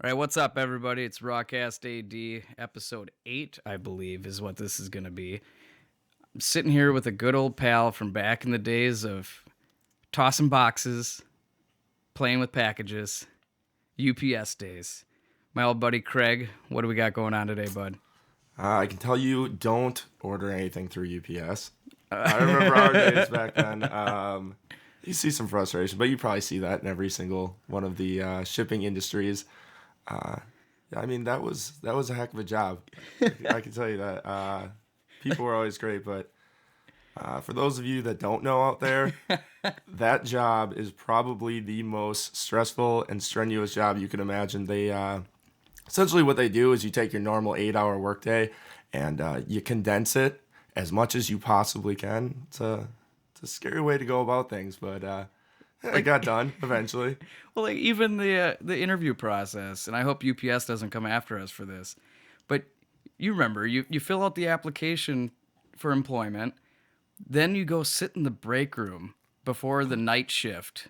All right, what's up, everybody? It's Rawcast AD, episode 8, I believe, is what this is going to be. I'm sitting here with a good old pal from back in the days of tossing boxes, playing with packages, UPS days. My old buddy Craig, what do we got going on today, bud? I can tell you, don't order anything through UPS. I remember our days back then. You see some frustration, but you probably see that in every single one of the shipping industries. Uh, I mean, that was a heck of a job. I can tell you that. People were always great, but for those of you that don't know out there, that job is probably the most stressful and strenuous job you can imagine. They essentially what they do is you take your normal 8-hour workday and you condense it as much as you possibly can. It's a scary way to go about things, but it got done eventually. Well, like even the interview process, and I hope UPS doesn't come after us for this, but you remember, you fill out the application for employment, then you go sit in the break room before the night shift,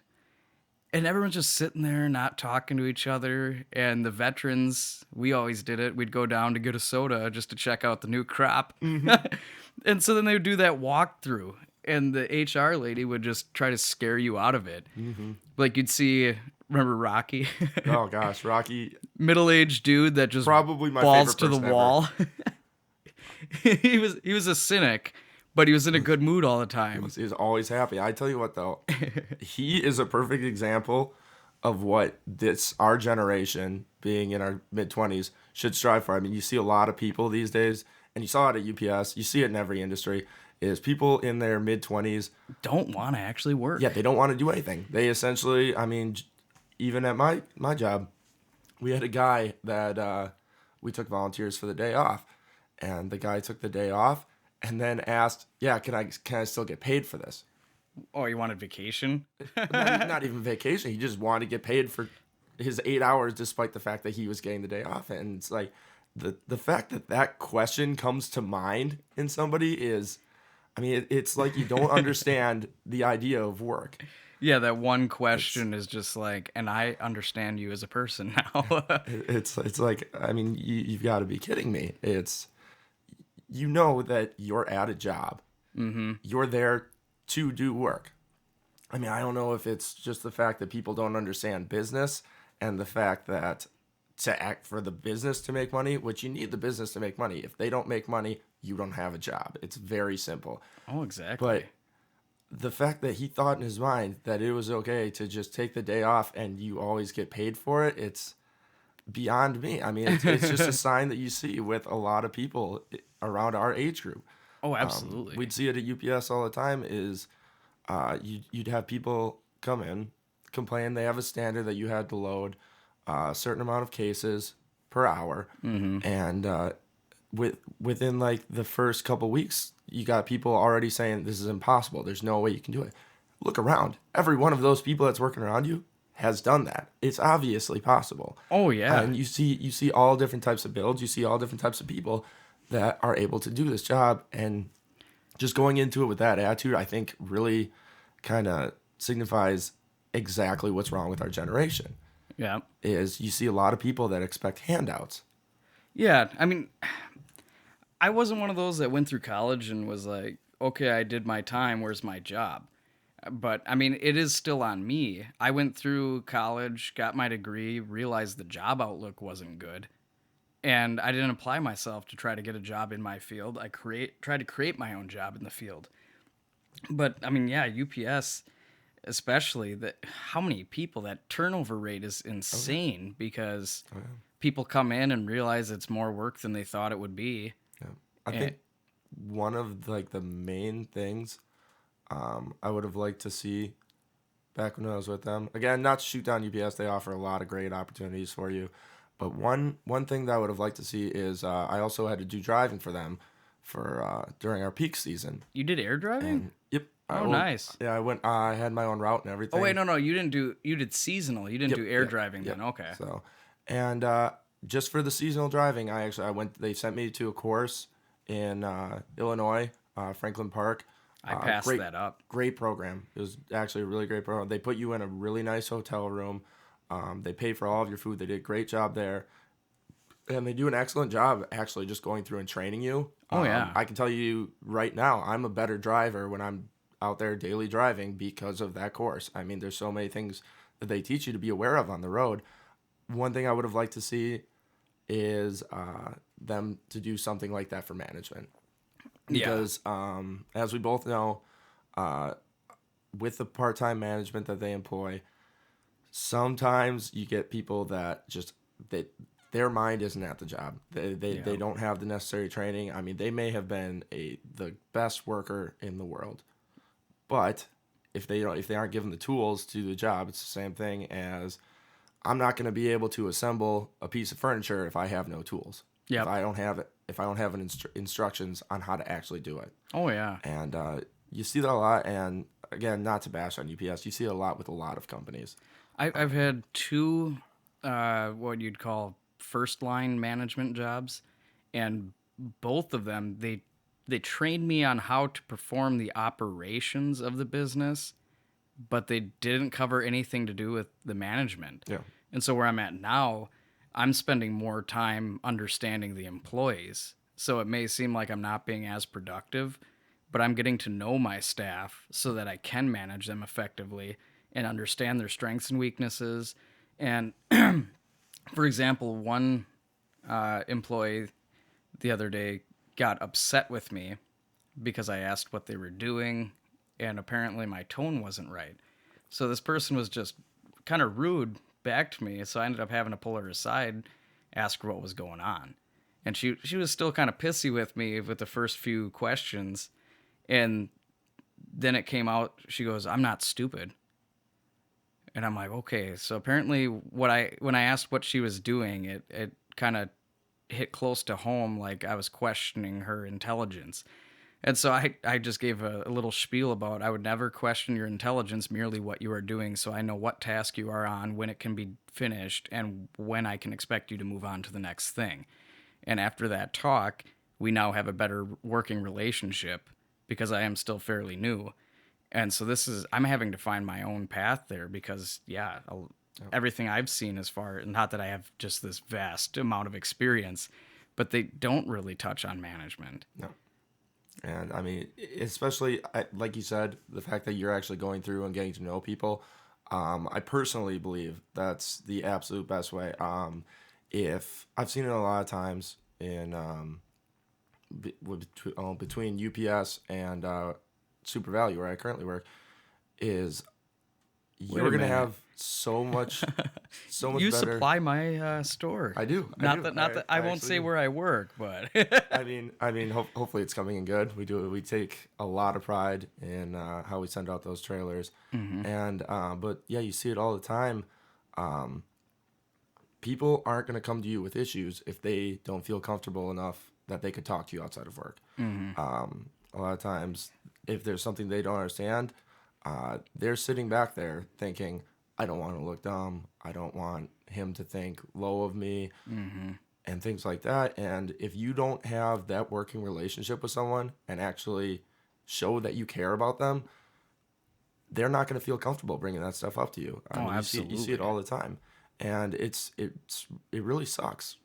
and everyone's just sitting there not talking to each other. And the veterans, we always did it, we'd go down to get a soda just to check out the new crop. And so then they would do that walkthrough, and the HR lady would just try to scare you out of it. Like you'd see, remember Rocky? Oh gosh, Rocky, Middle-aged dude that just probably my balls favorite to the person ever. wall. He was a cynic, but he was in a good mood all the time. He was always happy. I tell you what though, he is a perfect example of what this our generation, being in our mid 20s, should strive for. I mean, you see a lot of people these days, and you saw it at UPS. You see it in every industry. Is people in their mid 20s, Don't want to actually work. yeah, they don't want to do anything. They essentially, I mean, even at my job, we had a guy that we took volunteers for the day off, and the guy took the day off and then asked, "Yeah, can I still get paid for this?" Oh, you wanted vacation? Not even vacation. He just wanted to get paid for his 8 hours, despite the fact that he was getting the day off. And it's like the fact that that question comes to mind in somebody is, I mean, it's like you don't understand the idea of work. Yeah, that one It's question is just like, and I understand you as a person now. it's like, I mean, you've got to be kidding me. It's, you know that you're at a job. You're there to do work. I mean, I don't know if it's just the fact that people don't understand business and the fact that to act for the business to make money, which you need the business to make money. If they don't make money, you don't have a job. It's very simple. Oh, exactly. But the fact that he thought in his mind that it was okay to just take the day off and you always get paid for it, it's beyond me. I mean, it's just a sign that you see with a lot of people around our age group. Oh, absolutely. We'd see it at UPS all the time is you'd have people come in, complain they have a standard that you had to load a certain amount of cases per hour, and within like the first couple weeks, you got people already saying this is impossible. There's no way you can do it. Look around. Every one of those people that's working around you has done that. It's obviously possible. Oh, yeah. And you see all different types of builds. You see all different types of people that are able to do this job, and just going into it with that attitude, I think really kind of signifies exactly what's wrong with our generation. Yeah. Is you see a lot of people that expect handouts. Yeah. I mean, I wasn't one of those that went through college and was like, okay, I did my time. Where's my job? But I mean, it is still on me. I went through college, got my degree, realized the job outlook wasn't good, and I didn't apply myself to try to get a job in my field. I tried to create my own job in the field. But I mean, yeah, UPS especially, that how many people, that turnover rate is insane because people come in and realize it's more work than they thought it would be. I And think one of like the main things I would have liked to see back when I was with them. Again, not to shoot down UPS, they offer a lot of great opportunities for you. But one thing that I would have liked to see is I also had to do driving for them for during our peak season. you did air driving? And yep. Oh, nice. Yeah, I went. I had my own route and everything. Oh wait, no, you did seasonal. You didn't Yep, do air yep, driving yep. then. Okay. So, and just for the seasonal driving, I went. They sent me to a course in Illinois, Franklin Park. I passed Great, that up. great program. It was actually a really great program. They put you in a really nice hotel room. They pay for all of your food. They did a great job there. And they do an excellent job actually just going through and training you. Oh yeah. I can tell you right now, I'm a better driver when I'm out there daily driving because of that course. I mean, there's so many things that they teach you to be aware of on the road. One thing I would have liked to see is them to do something like that for management. Because as we both know, with the part-time management that they employ, sometimes you get people that just their mind isn't at the job. They don't have the necessary training. I mean, they may have been the best worker in the world, but if they aren't given the tools to do the job, it's the same thing as I'm not going to be able to assemble a piece of furniture if I have no tools. Yep. If I don't have instructions on how to actually do it. Oh yeah. And you see that a lot. And again, not to bash on UPS, you see it a lot with a lot of companies. I've had two, what you'd call first line management jobs, and both of them they trained me on how to perform the operations of the business, but they didn't cover anything to do with the management. Yeah. And so where I'm at now, I'm spending more time understanding the employees. So it may seem like I'm not being as productive, but I'm getting to know my staff so that I can manage them effectively and understand their strengths and weaknesses. And for example, one employee the other day got upset with me because I asked what they were doing, and apparently my tone wasn't right. So this person was just kind of rude back to me, so I ended up having to pull her aside, ask her what was going on. And she was still kind of pissy with me with the first few questions, and then it came out, she goes, "I'm not stupid." And I'm like, okay, so apparently when I asked what she was doing, it kind of hit close to home, like I was questioning her intelligence. And so I just gave a little spiel about I would never question your intelligence, merely what you are doing, so I know what task you are on, when it can be finished, and when I can expect you to move on to the next thing. And after that talk, we now have a better working relationship because I am still fairly new. And so I'm having to find my own path there because, everything I've seen as far, not that I have just this vast amount of experience, but they don't really touch on management. No. And I mean, especially like you said, the fact that you're actually going through and getting to know people, I personally believe that's the absolute best way. If I've seen it a lot of times in between UPS and Super Value, where I currently work, is you're gonna have so much You better. supply my store. I do. Not that I won't say where I work, but I mean, hopefully it's coming in good. We take a lot of pride in how we send out those trailers, and but yeah, you see it all the time. People aren't going to come to you with issues if they don't feel comfortable enough that they could talk to you outside of work. A lot of times, if there's something they don't understand, they're sitting back there thinking, I don't want to look dumb. I don't want him to think low of me, and things like that. And if you don't have that working relationship with someone and actually show that you care about them, they're not going to feel comfortable bringing that stuff up to you. I mean, absolutely. You see it all the time. And it really sucks.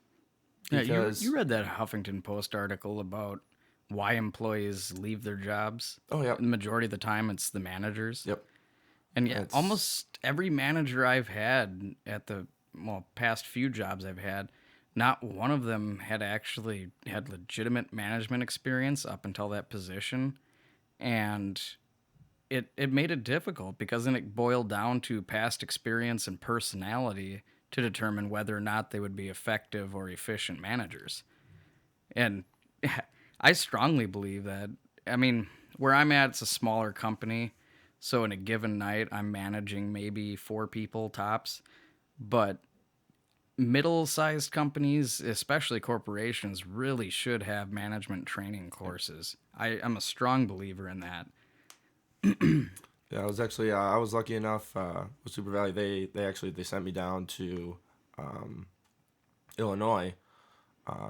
Yeah, you read that Huffington Post article about why employees leave their jobs. Oh, yeah. The majority of the time, it's the managers. Yep. And yeah, almost every manager I've had at the past few jobs I've had, not one of them had actually had legitimate management experience up until that position. And it made it difficult because then it boiled down to past experience and personality to determine whether or not they would be effective or efficient managers. And I strongly believe that. I mean, where I'm at, it's a smaller company. So in a given night, I'm managing maybe 4 people tops. But middle-sized companies, especially corporations, really should have management training courses. I'm a strong believer in that. Yeah, I was lucky enough with Super Valley. They sent me down to Illinois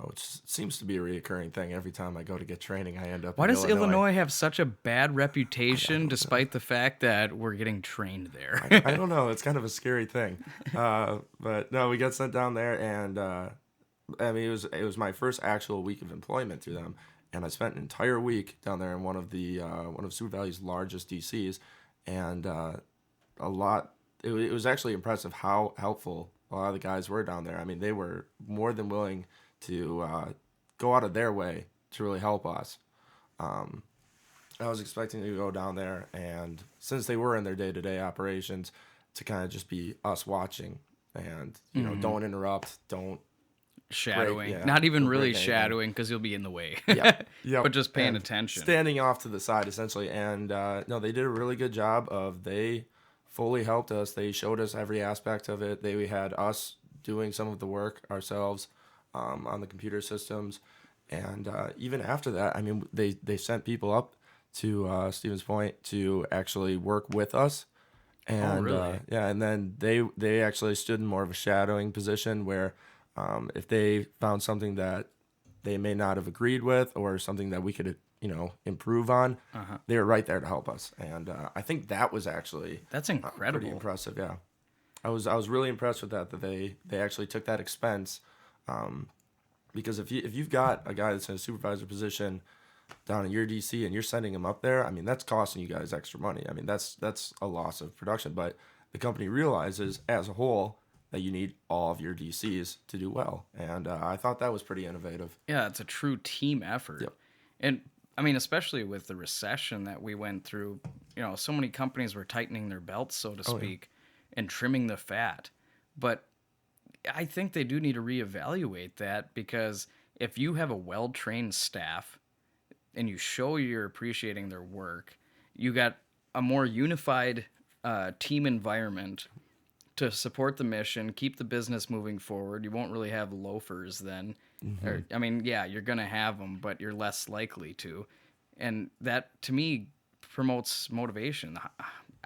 which seems to be a reoccurring thing. Every time I go to get training, I end up Why in does Illinois have such a bad reputation despite the fact that we're getting trained there? I don't know. It's kind of a scary thing. But no, we got sent down there, and I mean, it was my first actual week of employment through them, and I spent an entire week down there in one of Sioux Valley's largest DCs, and a lot. It was actually impressive how helpful a lot of the guys were down there. I mean, they were more than willing to go out of their way to really help us. I was expecting to go down there, and since they were in their day-to-day operations, to kind of just be us watching, and don't interrupt, don't Shadowing. yeah, Not even don't really break anything. shadowing because you'll be in the way. Yeah, But just paying and attention. standing off to the side essentially. And no, they did a really good job they fully helped us. They showed us every aspect of it. They had us doing some of the work ourselves on the computer systems, and even after that, I mean, they sent people up to Stevens Point to actually work with us. And really? yeah, and then they actually stood in more of a shadowing position where if they found something that they may not have agreed with or something that we could improve on, they were right there to help us. And I think that was actually That's pretty incredible. impressive. Yeah, I was really impressed with that they actually took that expense, because if you've got a guy that's in a supervisor position down in your DC and you're sending him up there, I mean, that's costing you guys extra money. I mean, that's a loss of production, but the company realizes as a whole that you need all of your DCs to do well. And I thought that was pretty innovative. Yeah, it's a true team effort. Yep. And I mean, especially with the recession that we went through, so many companies were tightening their belts, so to speak, and trimming the fat. But I think they do need to reevaluate that, because if you have a well-trained staff and you show you're appreciating their work, you got a more unified team environment to support the mission, keep the business moving forward. You won't really have loafers then. Or, I mean, yeah, you're going to have them, but you're less likely to. And that, to me, promotes motivation.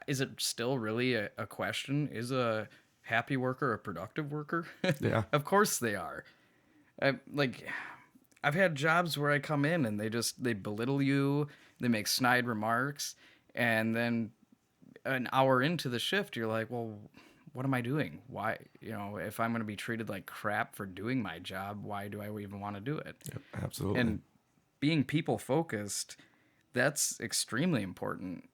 Is it still really a question? Is a happy worker a productive worker? Yeah. Of course they are. I've had jobs where I come in and they belittle you, they make snide remarks, and then an hour into the shift, you're like, well, what am I doing? Why, if I'm going to be treated like crap for doing my job, why do I even want to do it? Yep, absolutely. And being people focused, that's extremely important.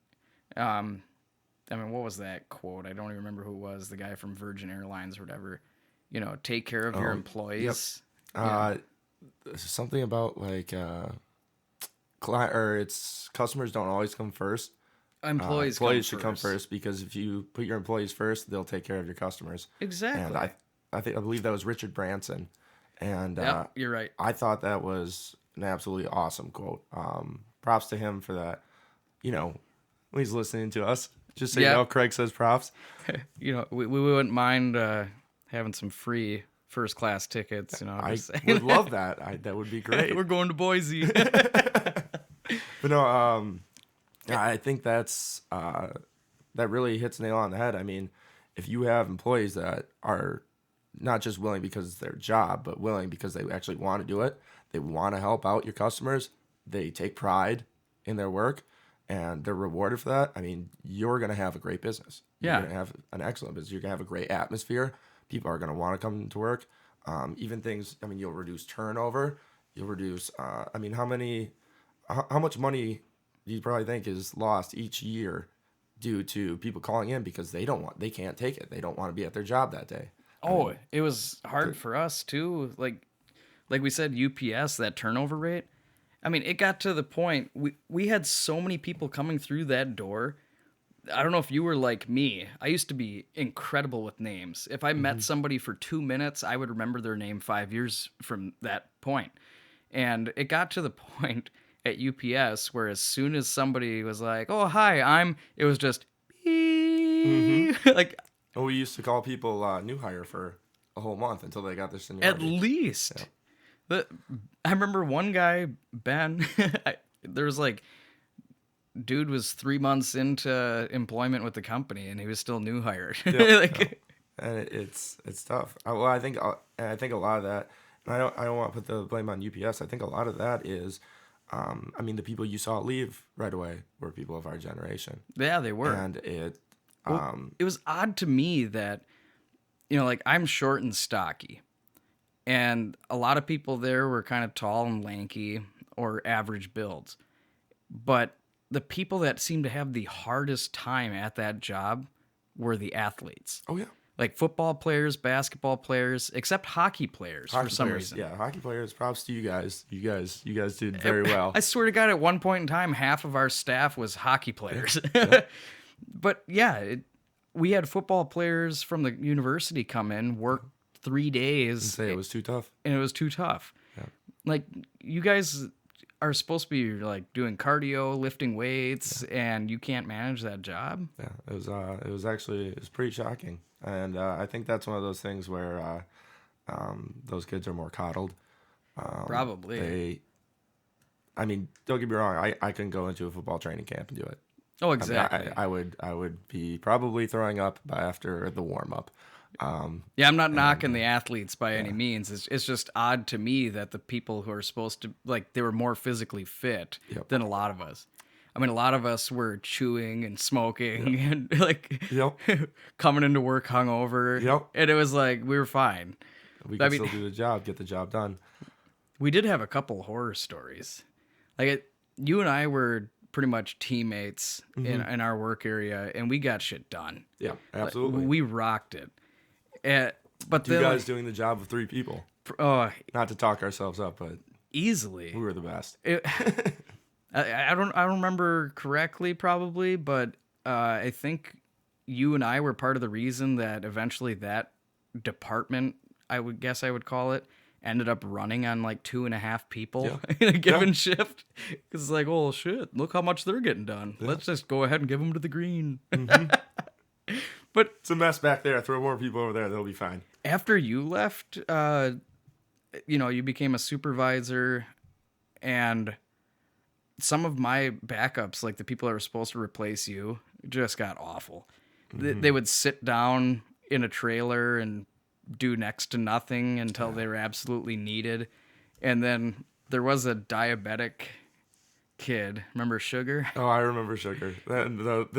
I mean, what was that quote? I don't even remember who it was, the guy from Virgin Airlines or whatever. Take care of your employees. Yep. Something about like it's customers don't always come first. Employees should come first, because if you put your employees first, they'll take care of your customers. Exactly. And I believe that was Richard Branson, and you're right. I thought that was an absolutely awesome quote. Props to him for that. When he's listening to us, just so you know, Craig says props. We wouldn't mind having some free first class tickets. I would love that. That would be great. We're going to Boise. But no, I think that really hits nail on the head. I mean, if you have employees that are not just willing because it's their job, but willing because they actually want to do it, they want to help out your customers, they take pride in their work, and they're rewarded for that, I mean, you're going to have a great business. Yeah. You're going to have an excellent business. You're going to have a great atmosphere. People are going to want to come to work. Even things, I mean, you'll reduce turnover. You'll reduce, I mean, how much money do you probably think is lost each year due to people calling in because they can't take it. They don't want to be at their job that day. It was hard for us too. Like we said, UPS, that turnover rate. I mean, it got to the point we had so many people coming through that door. I don't know if you were like me. I used to be incredible with names. If I met somebody for 2 minutes, I would remember their name 5 years from that point. And it got to the point at UPS where as soon as somebody was like, "Oh, hi, it was just beep. Like, well, we used to call people new hire for a whole month until they got their seniority. At least. Yeah. I remember one guy, Ben, there was like, dude was 3 months into employment with the company and he was still new hired. And it's tough. I think a lot of that, I don't want to put the blame on UPS. I think a lot of that is, I mean, the people you saw leave right away were people of our generation, Yeah, they were. and it, Well, it was odd to me that, you know, like I'm short and stocky, and a lot of people there were kind of tall and lanky or average builds. But the people that seemed to have the hardest time at that job were the athletes. oh yeah, Like football players, basketball players, except hockey players for some reason. Yeah, hockey players. Props to you guys. You guys did very well. I swear to God, at one point in time, half of our staff was hockey players. Yeah. But yeah, we had football players from the university come in, work 3 days. Say it was too tough. And it was too tough. Yeah. Like, you guys are supposed to be like doing cardio, lifting weights, and you can't manage that job. Yeah, it was pretty shocking, and I think that's one of those things where those kids are more coddled. Probably. I mean, don't get me wrong. I couldn't go into a football training camp and do it. Oh, I mean, exactly. I would be probably throwing up after the warm up. Yeah, I'm not knocking the athletes by any means. It's just odd to me that the people who are supposed to, like, they were more physically fit Yep. than a lot of us. I mean, a lot of us were chewing and smoking and, like, Yep. coming into work hungover. Yep. And it was like, we were fine. We I can mean- still do the job, get the job done. We did have a couple horror stories. Like, you and I were pretty much teammates in our work area, and we got shit done. Yeah, Like, absolutely. we rocked it. But you then, guys doing the job of 3 people. oh, Not to talk ourselves up, but easily. we were the best. I don't remember correctly probably, but I think you and I were part of the reason that eventually that department, I would call it, ended up running on like 2.5 people Yeah. in a given shift. Because it's like, oh shit, look how much they're getting done. Let's just go ahead and give them to the green. But It's a mess back there. Throw more people over there. They'll be fine. after you left, you became a supervisor, and some of my backups, like the people that were supposed to replace you, just got awful. They would sit down in a trailer and do next to nothing until they were absolutely needed. And then there was a diabetic kid. Remember Sugar? Oh, I remember Sugar.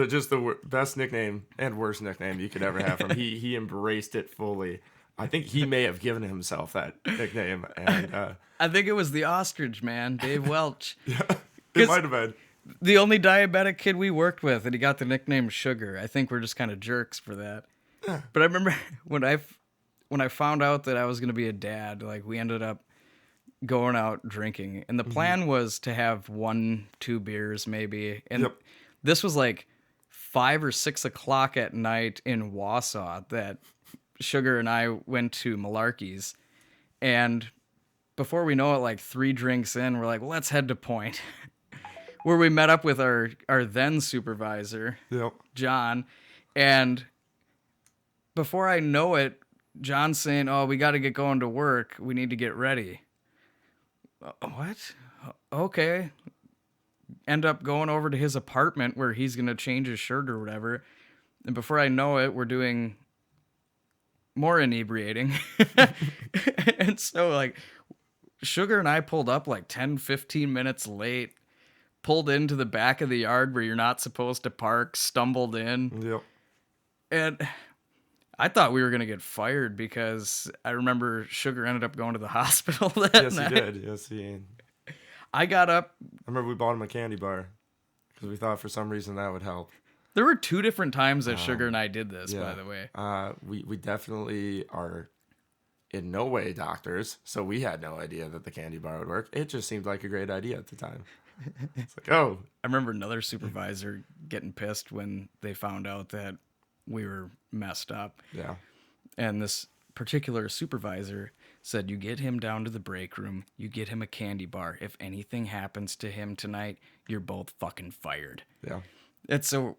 Just the best nickname and worst nickname you could ever have from. He embraced it fully. I think he may have given himself that nickname. And I think it was the ostrich man, Dave Welch. it might have been. The only diabetic kid we worked with, and he got the nickname Sugar. I think we're just kind of jerks for that. But I remember when I found out that I was going to be a dad, like we ended up going out drinking, and the plan was to have 1-2 beers maybe. And Yep. this was like 5 or 6 o'clock at night in Wausau that Sugar and I went to Malarkey's, and before we know it, like 3 drinks in, we're like, well, let's head to Point, where we met up with our then supervisor, Yep. John. And before I know it, John's saying, oh, we got to get going to work. We need to get ready. What? Okay. End up going over to his apartment where he's going to change his shirt or whatever. And before I know it, we're doing more inebriating. And so, like, Sugar and I pulled up like 10, 15 minutes late, pulled into the back of the yard where you're not supposed to park, stumbled in. Yep. And I thought we were going to get fired because I remember Sugar ended up going to the hospital that Yes, night. he did. Yes, he. I got up. I remember we bought him a candy bar because we thought for some reason that would help. There were 2 different times that Sugar and I did this, by the way. We definitely are in no way doctors, so we had no idea that the candy bar would work. It just seemed like a great idea at the time. It's like, oh. I remember another supervisor getting pissed when they found out that we were messed up. Yeah. And this particular supervisor said, you get him down to the break room, you get him a candy bar. If anything happens to him tonight, you're both fucking fired. Yeah. And so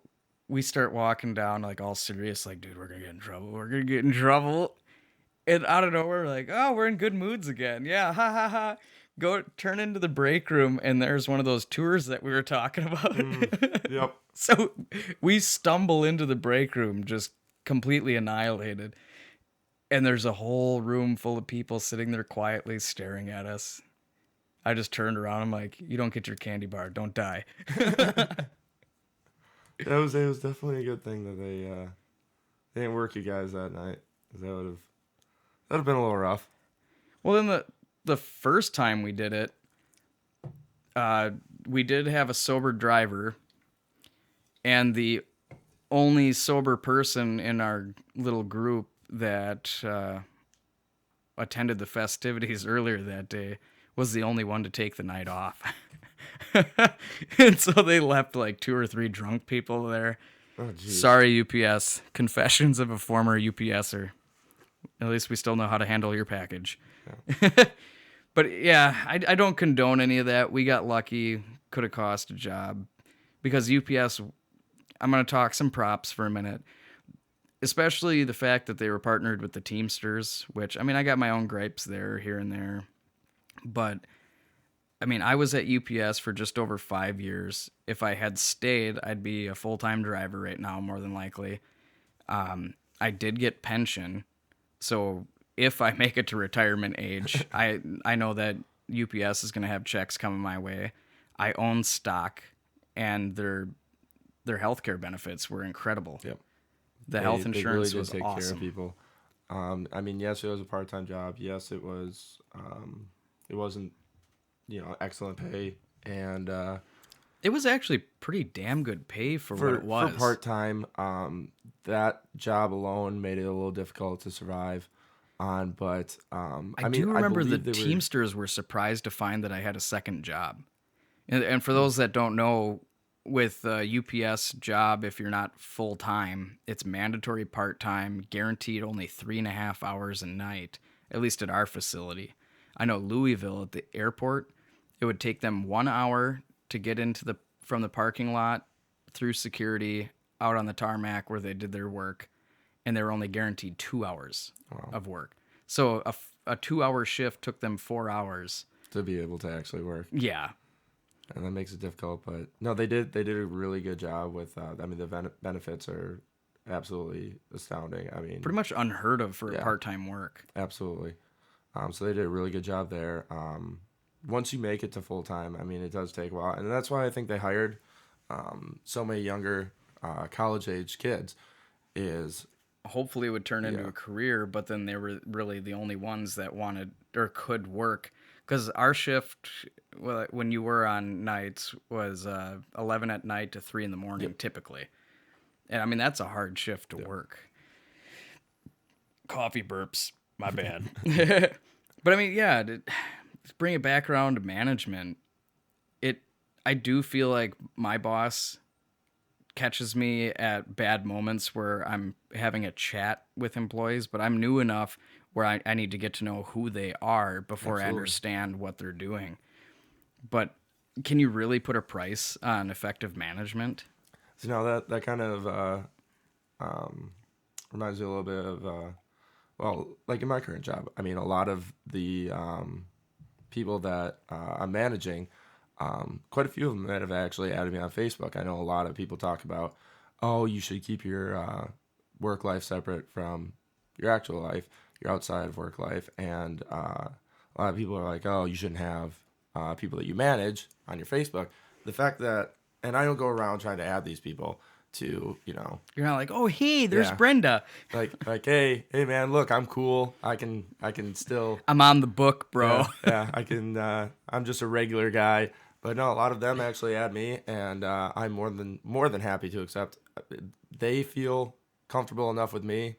we start walking down like all serious, like, dude, we're gonna get in trouble. We're gonna get in trouble. And out of nowhere, like, oh, we're in good moods again. Yeah, ha ha ha. Go turn into the break room, and there's one of those tours that we were talking about. Yep. So we stumble into the break room, just completely annihilated. And there's a whole room full of people sitting there quietly staring at us. I just turned around. I'm like, you don't get your candy bar. Don't die. It was definitely a good thing that they didn't work you guys that night. 'Cause that'd have been a little rough. Well, then the first time we did it, we did have a sober driver, and the only sober person in our little group that attended the festivities earlier that day was the only one to take the night off. And so they left like 2 or 3 drunk people there. Oh, geez. Sorry, UPS. Confessions of a former UPSer. At least we still know how to handle your package. Yeah. But yeah, I don't condone any of that. We got lucky. Could have cost a job. Because UPS, I'm going to talk some props for a minute. Especially the fact that they were partnered with the Teamsters, which, I mean, I got my own gripes there, here and there. But, I mean, I was at UPS for just over 5 years. If I had stayed, I'd be a full-time driver right now, more than likely. I did get pension. So if I make it to retirement age, I know that UPS is going to have checks coming my way. I own stock, and their healthcare benefits were incredible. Yep. The health insurance they really was did take awesome. care of people. I mean, yes, it was a part-time job. Yes, it was. It wasn't, excellent pay, and It was actually pretty damn good pay for what it was. For part-time. That job alone made it a little difficult to survive on, but I do remember the Teamsters were surprised to find that I had a second job. And for those that don't know, with a UPS job, if you're not full-time, it's mandatory part-time, guaranteed only 3.5 hours a night, at least at our facility. I know Louisville at the airport, it would take them 1 hour to get from the parking lot through security out on the tarmac where they did their work, and they were only guaranteed 2 hours of work. So a 2-hour shift took them 4 hours to be able to actually work. Yeah. And that makes it difficult, but no, they did a really good job with. I mean, the benefits are absolutely astounding. I mean, pretty much unheard of for part-time work. Absolutely. So they did a really good job there. Once you make it to full time, I mean, it does take a while, and that's why I think they hired so many younger college-age kids. Is hopefully it would turn into a career, but then they were really the only ones that wanted or could work. Because our shift, well, when you were on nights, was 11 at night to 3 in the morning, typically. And, I mean, that's a hard shift to work. Coffee burps. My bad. But, I mean, to bring it back around to management, I do feel like my boss catches me at bad moments where I'm having a chat with employees, but I'm new enough where I need to get to know who they are before I understand what they're doing. But can you really put a price on effective management? So that kind of reminds me a little bit of, like in my current job. I mean, a lot of the people that I'm managing, quite a few of them that have actually added me on Facebook. I know a lot of people talk about, oh, you should keep your work life separate from your actual life, your outside of work life. And a lot of people are like, oh, you shouldn't have people that you manage on your Facebook. The fact that, and I don't go around trying to add these people to, You're not like, oh, hey, there's Brenda. Like, hey, man, look, I'm cool. I can still. I'm on the book, bro. Yeah, I can. I'm just a regular guy. But no, a lot of them actually add me, and I'm more than happy to accept. They feel comfortable enough with me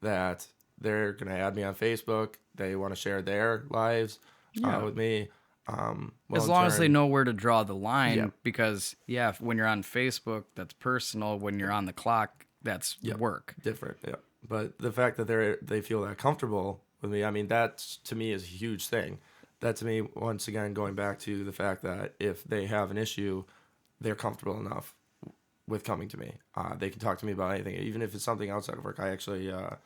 that they're gonna add me on Facebook. They want to share their lives with me. As long as they know where to draw the line, because when you're on Facebook, that's personal. When you're on the clock, that's work. Different, yeah. But the fact that they feel that comfortable with me, I mean, that to me is a huge thing. That to me, once again, going back to the fact that if they have an issue, they're comfortable enough with coming to me. They can talk to me about anything, even if it's something outside of work. I actually, I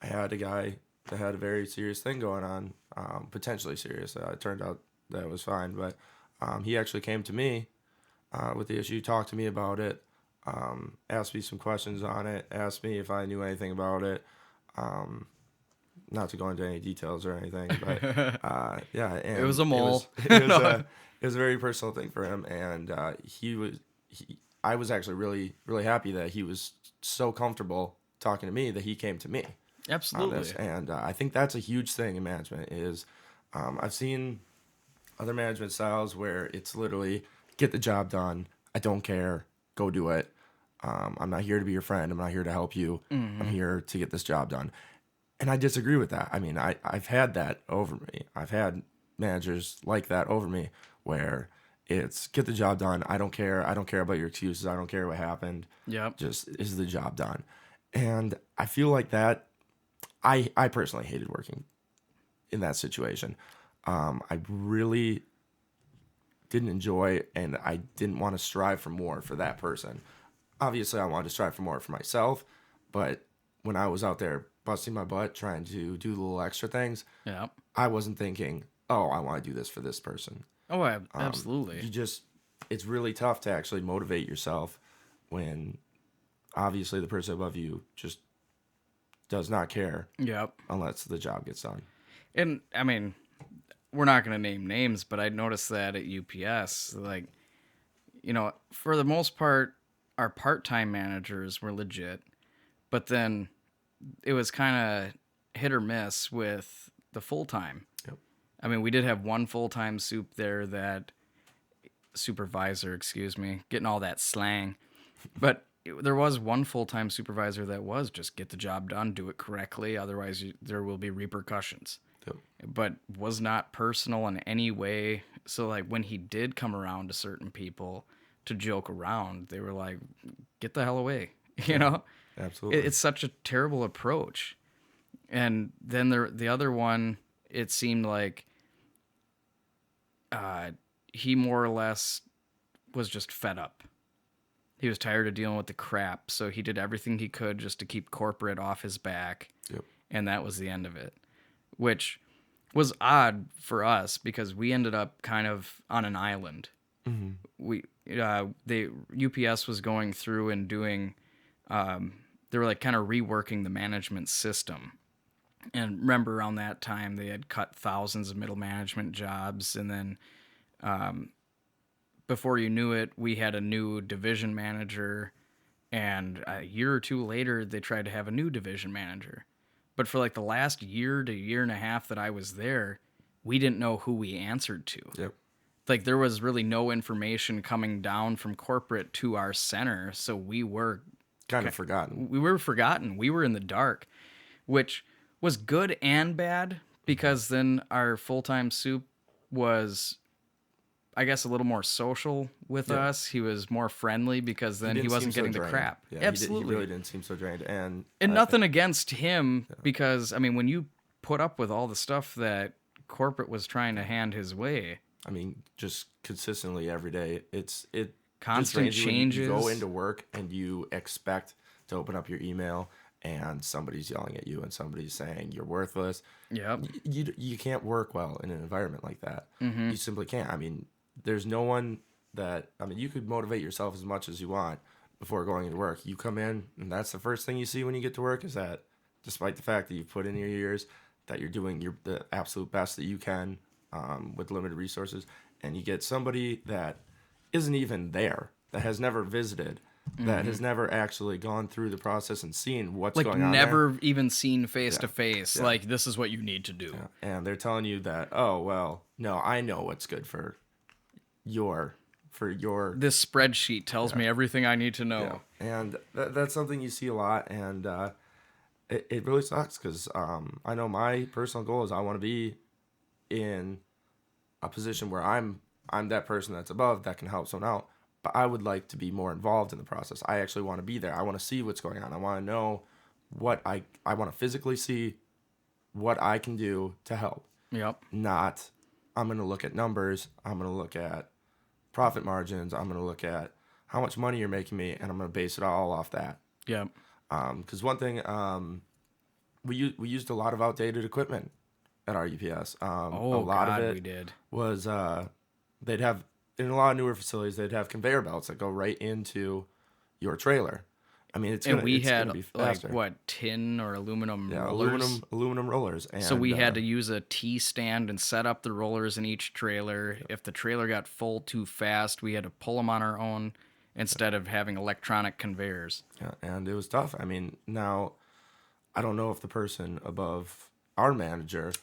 had a guy that had a very serious thing going on, potentially serious. It turned out that it was fine, but he actually came to me with the issue, talked to me about it, asked me some questions on it, asked me if I knew anything about it. not to go into any details or anything, but yeah, and It was a mole. It was a very personal thing for him, and I was actually really happy that he was so comfortable talking to me that he came to me on Absolutely. this, and I think that's a huge thing in management. Is I've seen other management styles where it's literally get the job done. I don't care. Go do it. I'm not here to be your friend. I'm not here to help you. I'm here to get this job done. And I disagree with that. I mean, I've had that over me. I've had managers like that over me where it's get the job done. I don't care. I don't care about your excuses. I don't care what happened. Yep. Just is the job done. And I feel like that, I personally hated working in that situation. I really didn't enjoy, and I didn't want to strive for more for that person. Obviously, I wanted to strive for more for myself, but when I was out there busting my butt trying to do the little extra things, Yep. I wasn't thinking, oh, I want to do this for this person. Oh, absolutely. It's really tough to actually motivate yourself when obviously the person above you just does not care Yep. unless the job gets done. And I mean, we're not going to name names, but I noticed that at UPS, like, for the most part, our part-time managers were legit, but then it was kind of hit or miss with the full-time. Yep. I mean, we did have one full-time supervisor, excuse me, getting all that slang, but there was one full-time supervisor that was just get the job done, do it correctly, otherwise there will be repercussions. Yep. But was not personal in any way. So like when he did come around to certain people to joke around, they were like, get the hell away. Absolutely. It's such a terrible approach. And then the other one, it seemed like he more or less was just fed up. He was tired of dealing with the crap, so he did everything he could just to keep corporate off his back. Yep. And that was the end of it, which was odd for us because we ended up kind of on an island. UPS was going through and doing, they were like kind of reworking the management system. And remember around that time, they had cut thousands of middle management jobs. And then before you knew it, we had a new division manager. And a year or two later, they tried to have a new division manager. But for like the last year to year and a half that I was there, we didn't know who we answered to. Yep. Like there was really no information coming down from corporate to our center. So we were kind of forgotten. We were forgotten. We were in the dark, which was good and bad because then our full-time soup was, I guess, a little more social with us. He was more friendly because then he wasn't getting the crap. Yeah, Absolutely. He really didn't seem so drained. And nothing against him because, I mean, when you put up with all the stuff that corporate was trying to hand his way. I mean, just consistently every day, it constant changes. You go into work and you expect to open up your email and somebody's yelling at you and somebody's saying you're worthless. Yep. You can't work well in an environment like that. Mm-hmm. You simply can't. I mean, there's no one you could motivate yourself as much as you want before going into work. You come in and that's the first thing you see when you get to work is that despite the fact that you've put in your years, that you're doing the absolute best that you can with limited resources, and you get somebody that isn't even there, that has never visited, that has never actually gone through the process and seen what's going on. Like never even seen face to face. Like this is what you need to do. Yeah. And they're telling you that, oh well, no, I know what's good for your. This spreadsheet tells me everything I need to know. Yeah. And that's something you see a lot, and it really sucks because I know my personal goal is I want to be in a position where I'm that person that's above that can help someone out, but I would like to be more involved in the process. I actually want to be there. I want to see what's going on. I want to know what I want to physically see what I can do to help. Yep. Not I'm going to look at numbers. I'm going to look at profit margins. I'm going to look at how much money you're making me, and I'm going to base it all off that. Yep. Because one thing, we used a lot of outdated equipment at our UPS. A lot of it we did. Was they'd have in a lot of newer facilities they'd have conveyor belts that go right into your trailer, I mean, it's And gonna we it's had gonna be like faster. what, tin or aluminum Yeah, rollers. aluminum rollers, So and we had to use a T stand and set up the rollers in each trailer. If the trailer got full too fast, we had to pull them on our own instead of having electronic conveyors. yeah, and it was tough. I mean, now I don't know if the person above our manager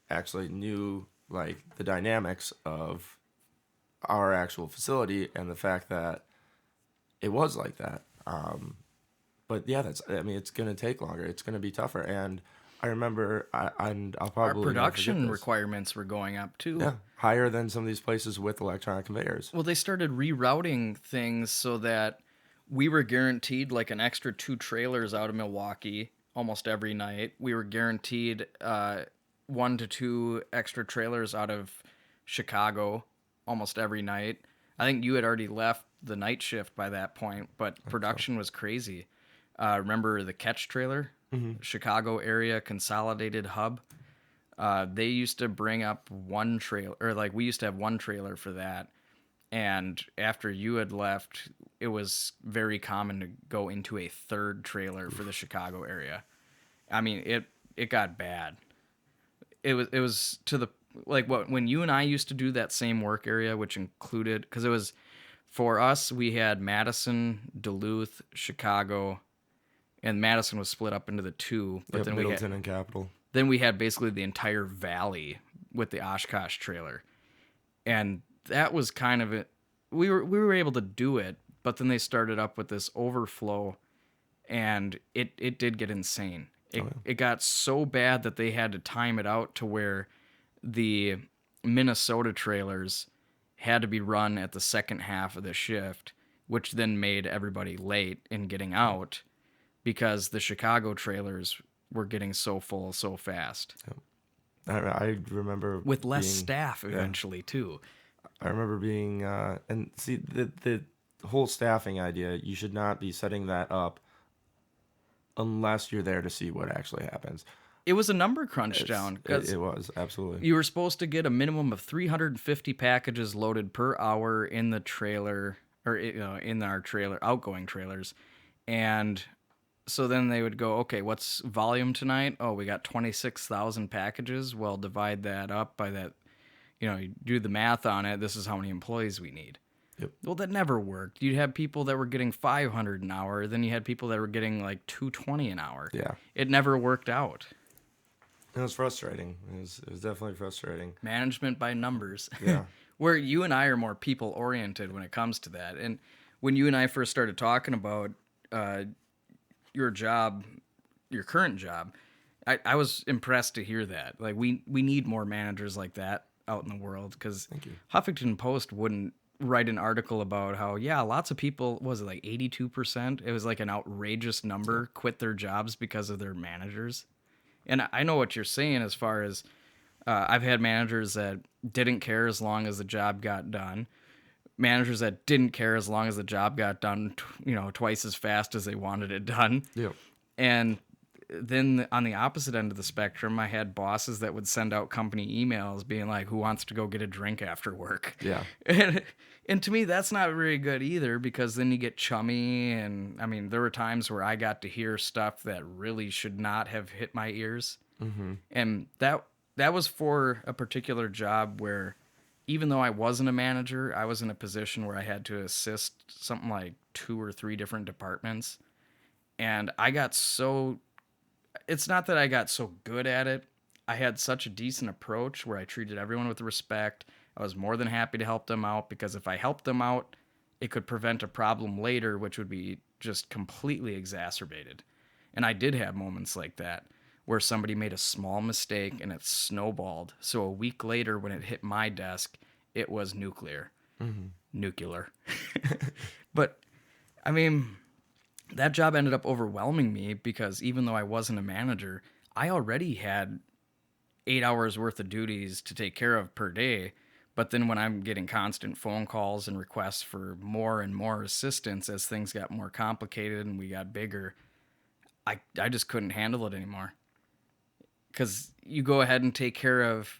actually knew like the dynamics of our actual facility and the fact that it was like that. But yeah, I mean, it's gonna take longer. It's gonna be tougher. And I remember, and I'll Our probably never forget production this. requirements were going up too. Yeah, higher than some of these places with electronic conveyors. Well, they started rerouting things so that we were guaranteed like an extra 2 trailers out of Milwaukee almost every night. We were guaranteed 1 to 2 extra trailers out of Chicago almost every night. I think you had already left the night shift by that point, but production was crazy. Remember the Catch trailer? Chicago area consolidated hub. They used to bring up 1 trailer, or like we used to have 1 trailer for that. And after you had left, it was very common to go into a 3rd trailer for the Chicago area. I mean, it got bad. It was to the like what when you and I used to do that same work area, which included because it was for us we had Madison, Duluth, Chicago, and Madison was split up into the 2. But Yep, then Middleton and Capital. we had basically the entire valley with the Oshkosh trailer, and that was kind of it. We were able to do it, but then they started up with this overflow, and it did get insane. It got so bad that they had to time it out to where the Minnesota trailers had to be run at the second half of the shift, which then made everybody late in getting out because the Chicago trailers were getting so full so fast I remember with less being, staff eventually too. I remember being and see the whole staffing idea. You should not be setting that up unless you're there to see what actually happens. It was a number crunch down because It was absolutely. you were supposed to get a minimum of 350 packages loaded per hour in the trailer or in our trailer outgoing trailers, and so then they would go, okay, what's volume tonight? Oh, we got 26,000 packages. Well, divide that up by that. You do the math on it. This is how many employees we need. Yep. Well, that never worked. You'd have people that were getting 500 an hour. Then you had people that were getting like 220 an hour. Yeah. It never worked out. It was frustrating. It was definitely frustrating. Management by numbers. Yeah. Where you and I are more people oriented when it comes to that. And when you and I first started talking about your job, your current job, I was impressed to hear that. Like we need more managers like that out in the world because Huffington Post wouldn't write an article about how lots of people, was it like 82%? It was like an outrageous number quit their jobs because of their managers. And I know what you're saying as far as I've had managers that didn't care as long as the job got done. Managers that didn't care as long as the job got done, twice as fast as they wanted it done. Yep. And then on the opposite end of the spectrum, I had bosses that would send out company emails being like, who wants to go get a drink after work? Yeah. And to me, that's not very good either because then you get chummy. And I mean, there were times where I got to hear stuff that really should not have hit my ears. Mm-hmm. And that was for a particular job where even though I wasn't a manager, I was in a position where I had to assist something like 2 or 3 different departments. And I got it's not that I got so good at it. I had such a decent approach where I treated everyone with respect. I was more than happy to help them out because if I helped them out, it could prevent a problem later, which would be just completely exacerbated. And I did have moments like that where somebody made a small mistake and it snowballed. So a week later when it hit my desk, it was nuclear. Mm-hmm. Nuclear. But, I mean, that job ended up overwhelming me because even though I wasn't a manager, I already had 8 hours worth of duties to take care of per day. But then when I'm getting constant phone calls and requests for more and more assistance as things got more complicated and we got bigger, I just couldn't handle it anymore. Because you go ahead and take care of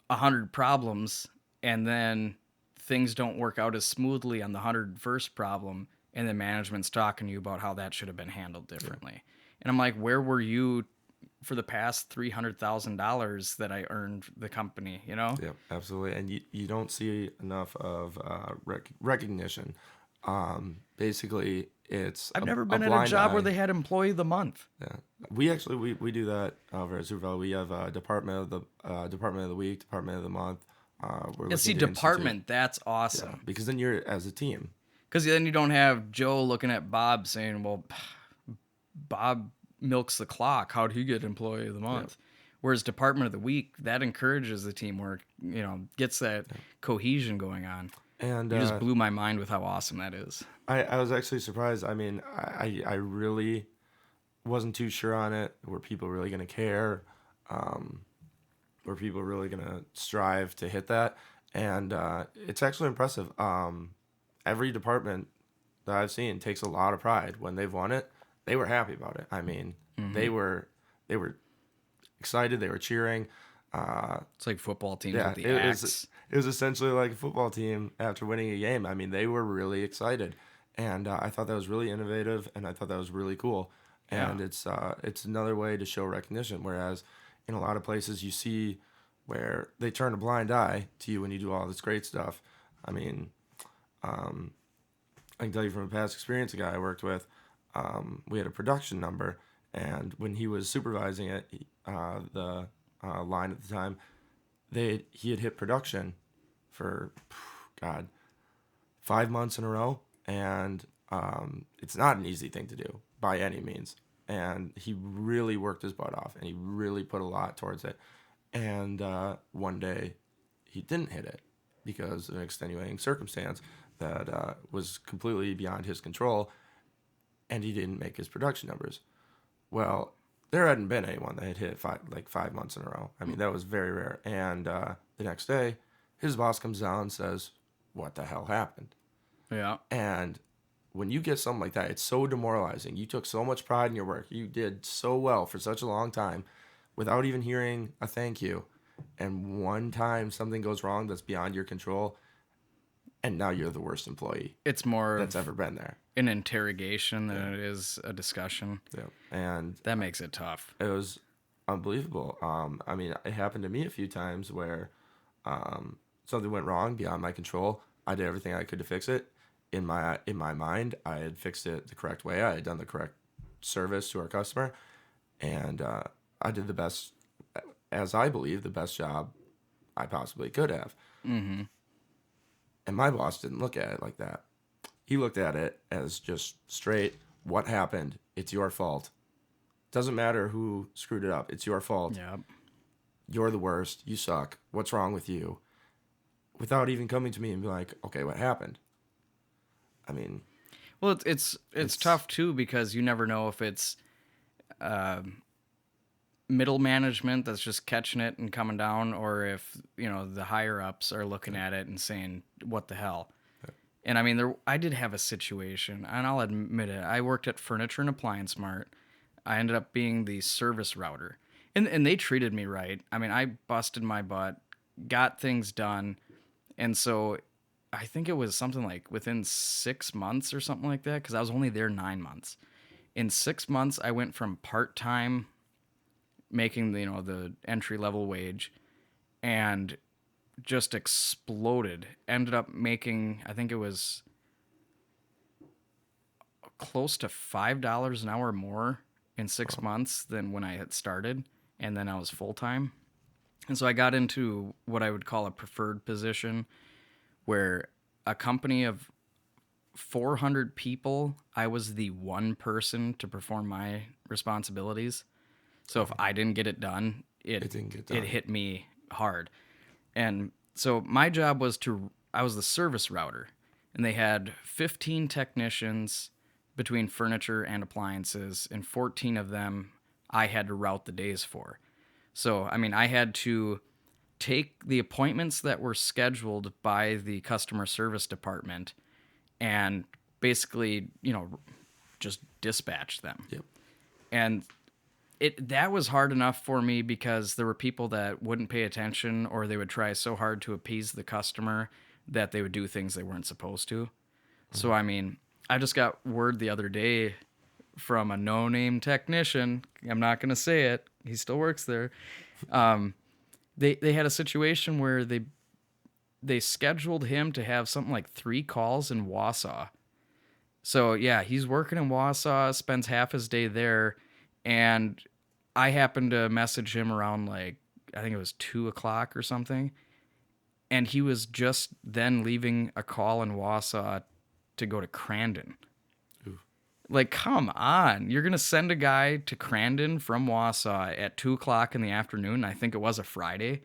100 problems and then things don't work out as smoothly on the 101st problem. and then management's talking to you about how that should have been handled differently. And I'm like, where were you for the past $300,000 that I earned the company, you know? Yeah, absolutely. And you don't see enough of recognition. Basically, it's I've never a been at a blind job where eye. they had employee of the month. Yeah, we do that over at Superval. We have a department of the week, department of the month. We're Yeah, see, looking to institute. department, that's Yeah, awesome. because then you're as a team. Because then you don't have Joe looking at Bob saying, well, Bob milks the clock. How'd he get employee of the month? Whereas department of the week, that encourages the teamwork, gets that cohesion going on. And You just blew my mind with how awesome that is. I was actually surprised. I mean, I really wasn't too sure on it. Were people really going to care? Were people really going to strive to hit that? And it's actually impressive. Every department that I've seen takes a lot of pride when they've won it. They were happy about it. I mean, they were excited. They were cheering. It's like football teams Yeah, with the it axe. was essentially like a football team after winning a game. I mean, they were really excited, and I thought that was really innovative, and I thought that was really cool. And it's another way to show recognition. Whereas in a lot of places, you see where they turn a blind eye to you when you do all this great stuff. I mean, I can tell you from a past experience, a guy I worked with, we had a production number, and when he was supervising it, the line at the time, he had hit production for, God, 5 months in a row, and it's not an easy thing to do by any means. And he really worked his butt off, and he really put a lot towards it. And one day, he didn't hit it because of an extenuating circumstance that was completely beyond his control, and he didn't make his production numbers. Well, there hadn't been anyone that had hit 5 months in a row. I mean, that was very rare. And the next day, his boss comes down and says, "What the hell happened?" Yeah. And when you get something like that, it's so demoralizing. You took so much pride in your work. You did so well for such a long time without even hearing a thank you. And one time something goes wrong that's beyond your control, and now you're the worst employee It's more that's of ever been there. an interrogation than it is a discussion. Yeah. And That makes it tough. it was unbelievable. I mean, it happened to me a few times where something went wrong beyond my control. I did everything I could to fix it. In my mind, I had fixed it the correct way. I had done the correct service to our customer, and I did the best, as I believe, the best job I possibly could have. Mm-hmm. And my boss didn't look at it like that. He looked at it as just straight, what happened? It's your fault. Doesn't matter who screwed it up. It's your fault. Yeah. You're the worst. You suck. What's wrong with you? Without even coming to me and be like, okay, what happened? I mean, Well, it's tough too because you never know if it's middle management that's just catching it and coming down, or if the higher ups are looking at it and saying, "What the hell?" And I mean, I did have a situation, and I'll admit it. I worked at Furniture and Appliance Mart. I ended up being the service router, and they treated me right. I mean, I busted my butt, got things done, and so I think it was something like within 6 months or something like that, because I was only there 9 months. In 6 months, I went from part-time, making the entry-level wage, and just exploded. Ended up making, I think it was close to $5 an hour more in 6 months than when I had started, and then I was full-time. And so I got into what I would call a preferred position, where a company of 400 people, I was the one person to perform my responsibilities. So if I didn't get it done, it didn't get done. It hit me hard. And so my job was I was the service router, and they had 15 technicians between furniture and appliances, and 14 of them I had to route the days for. So, I mean, I had to take the appointments that were scheduled by the customer service department and basically, just dispatch them. Yep. And that was hard enough for me because there were people that wouldn't pay attention, or they would try so hard to appease the customer that they would do things they weren't supposed to. So, I mean, I just got word the other day from a no-name technician. I'm not going to say it. He still works there. They had a situation where they scheduled him to have something like 3 calls in Wausau. So yeah, he's working in Wausau, spends half his day there, and I happened to message him around like I think it was 2 o'clock or something, and he was just then leaving a call in Wausau to go to Crandon. Ooh. Like, come on. You're going to send a guy to Crandon from Wausau at 2 o'clock in the afternoon. I think it was a Friday.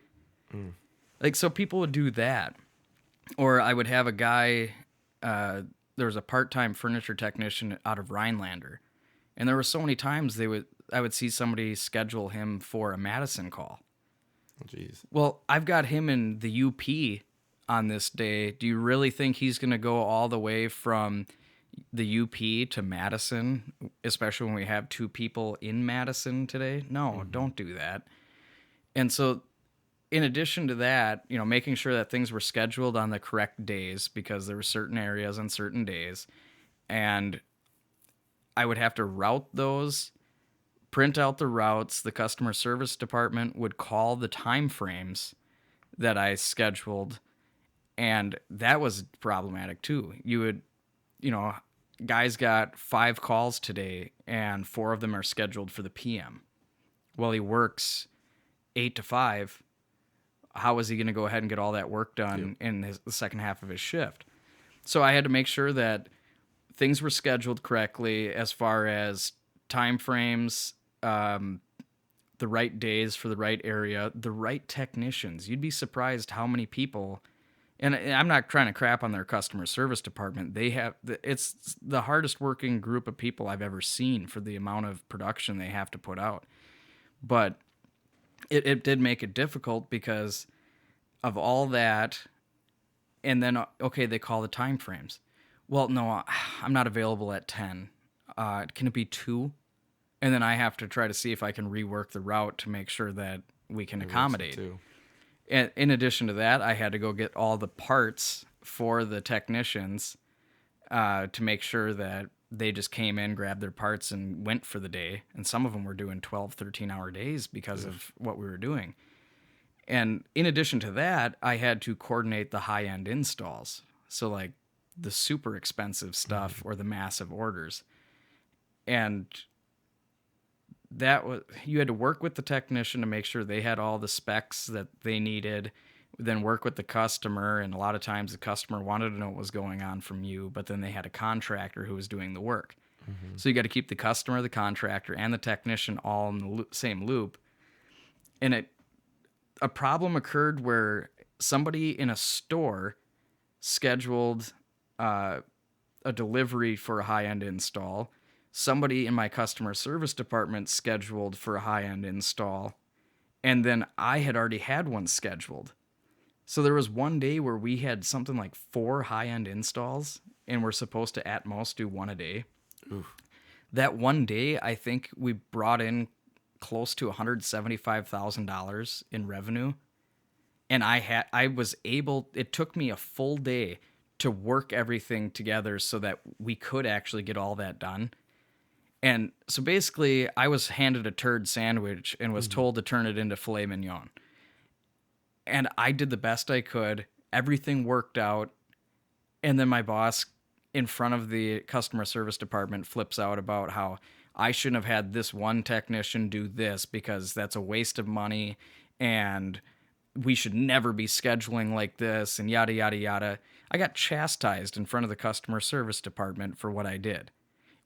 Like, so people would do that. Or I would have a guy, there was a part-time furniture technician out of Rhinelander. And there were so many times I would see somebody schedule him for a Madison call. Oh, jeez. Well, I've got him in the UP on this day. Do you really think he's going to go all the way from the UP to Madison, especially when we have 2 people in Madison today? No, don't do that. And so in addition to that, making sure that things were scheduled on the correct days because there were certain areas on certain days, and I would have to route those, print out the routes. The customer service department would call the time frames that I scheduled, and that was problematic too. You would, guys got 5 calls today, and 4 of them are scheduled for the PM. Well, he works 8 to 5. How is he going to go ahead and get all that work done in the second half of his shift? So I had to make sure that things were scheduled correctly as far as time frames, the right days for the right area, the right technicians. You'd be surprised how many people, and I'm not trying to crap on their customer service department. It's the hardest working group of people I've ever seen for the amount of production they have to put out. But it did make it difficult because of all that. And then, okay, they call the time frames. Well, no, I'm not available at 10. Can it be 2? And then I have to try to see if I can rework the route to make sure that we can accommodate. And in addition to that, I had to go get all the parts for the technicians to make sure that they just came in, grabbed their parts, and went for the day. And some of them were doing 12, 13-hour days because of what we were doing. And in addition to that, I had to coordinate the high-end installs. So, like, the super expensive stuff or the massive orders. And you had to work with the technician to make sure they had all the specs that they needed, then work with the customer, and a lot of times the customer wanted to know what was going on from you, but then they had a contractor who was doing the work. So you got to keep the customer, the contractor, and the technician all in the same loop. And a problem occurred where somebody in a store scheduled a delivery for a high-end install. Somebody in my customer service department scheduled for a high-end install, and then I had already had one scheduled. So there was one day where we had something like 4 high-end installs, and we're supposed to at most do 1 a day. Oof. That one day, I think we brought in close to $175,000 in revenue, and it took me a full day to work everything together so that we could actually get all that done. And so basically, I was handed a turd sandwich and was told to turn it into filet mignon. And I did the best I could. Everything worked out. And then my boss in front of the customer service department flips out about how I shouldn't have had this one technician do this because that's a waste of money and we should never be scheduling like this and yada, yada, yada. I got chastised in front of the customer service department for what I did.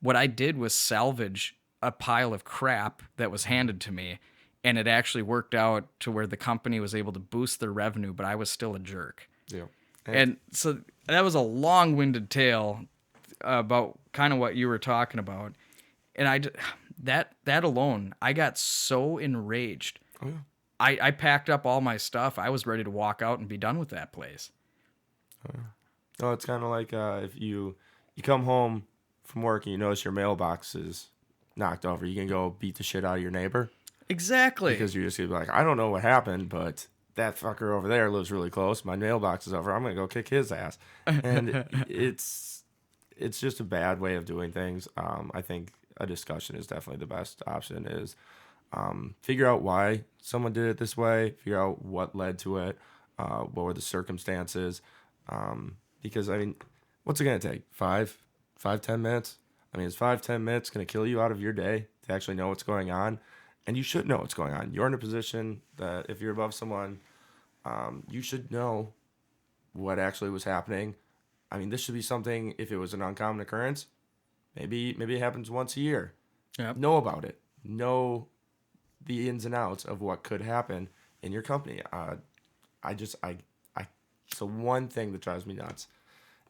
What I did was salvage a pile of crap that was handed to me, and it actually worked out to where the company was able to boost their revenue, but I was still a jerk. Yeah. And so that was a long-winded tale about kind of what you were talking about. And that alone, I got so enraged. Oh, yeah. I packed up all my stuff. I was ready to walk out and be done with that place. No, it's kind of like if you come home from work and you notice your mailbox is knocked over, you can go beat the shit out of your neighbor. Exactly. Because you're just gonna be like, I don't know what happened, but that fucker over there lives really close. My mailbox is over. I'm gonna go kick his ass. And it's it's just a bad way of doing things. I think a discussion is definitely the best option. Is figure out why someone did it this way. Figure out what led to it. What were the circumstances? Because I mean, what's it gonna take? 10 minutes? I mean, is 5, 10 minutes gonna kill you out of your day to actually know what's going on? And you should know what's going on. You're in a position that if you're above someone, you should know what actually was happening. I mean, this should be something. If it was an uncommon occurrence, maybe it happens once a year. Yep. Know about it. Know the ins and outs of what could happen in your company. So one thing that drives me nuts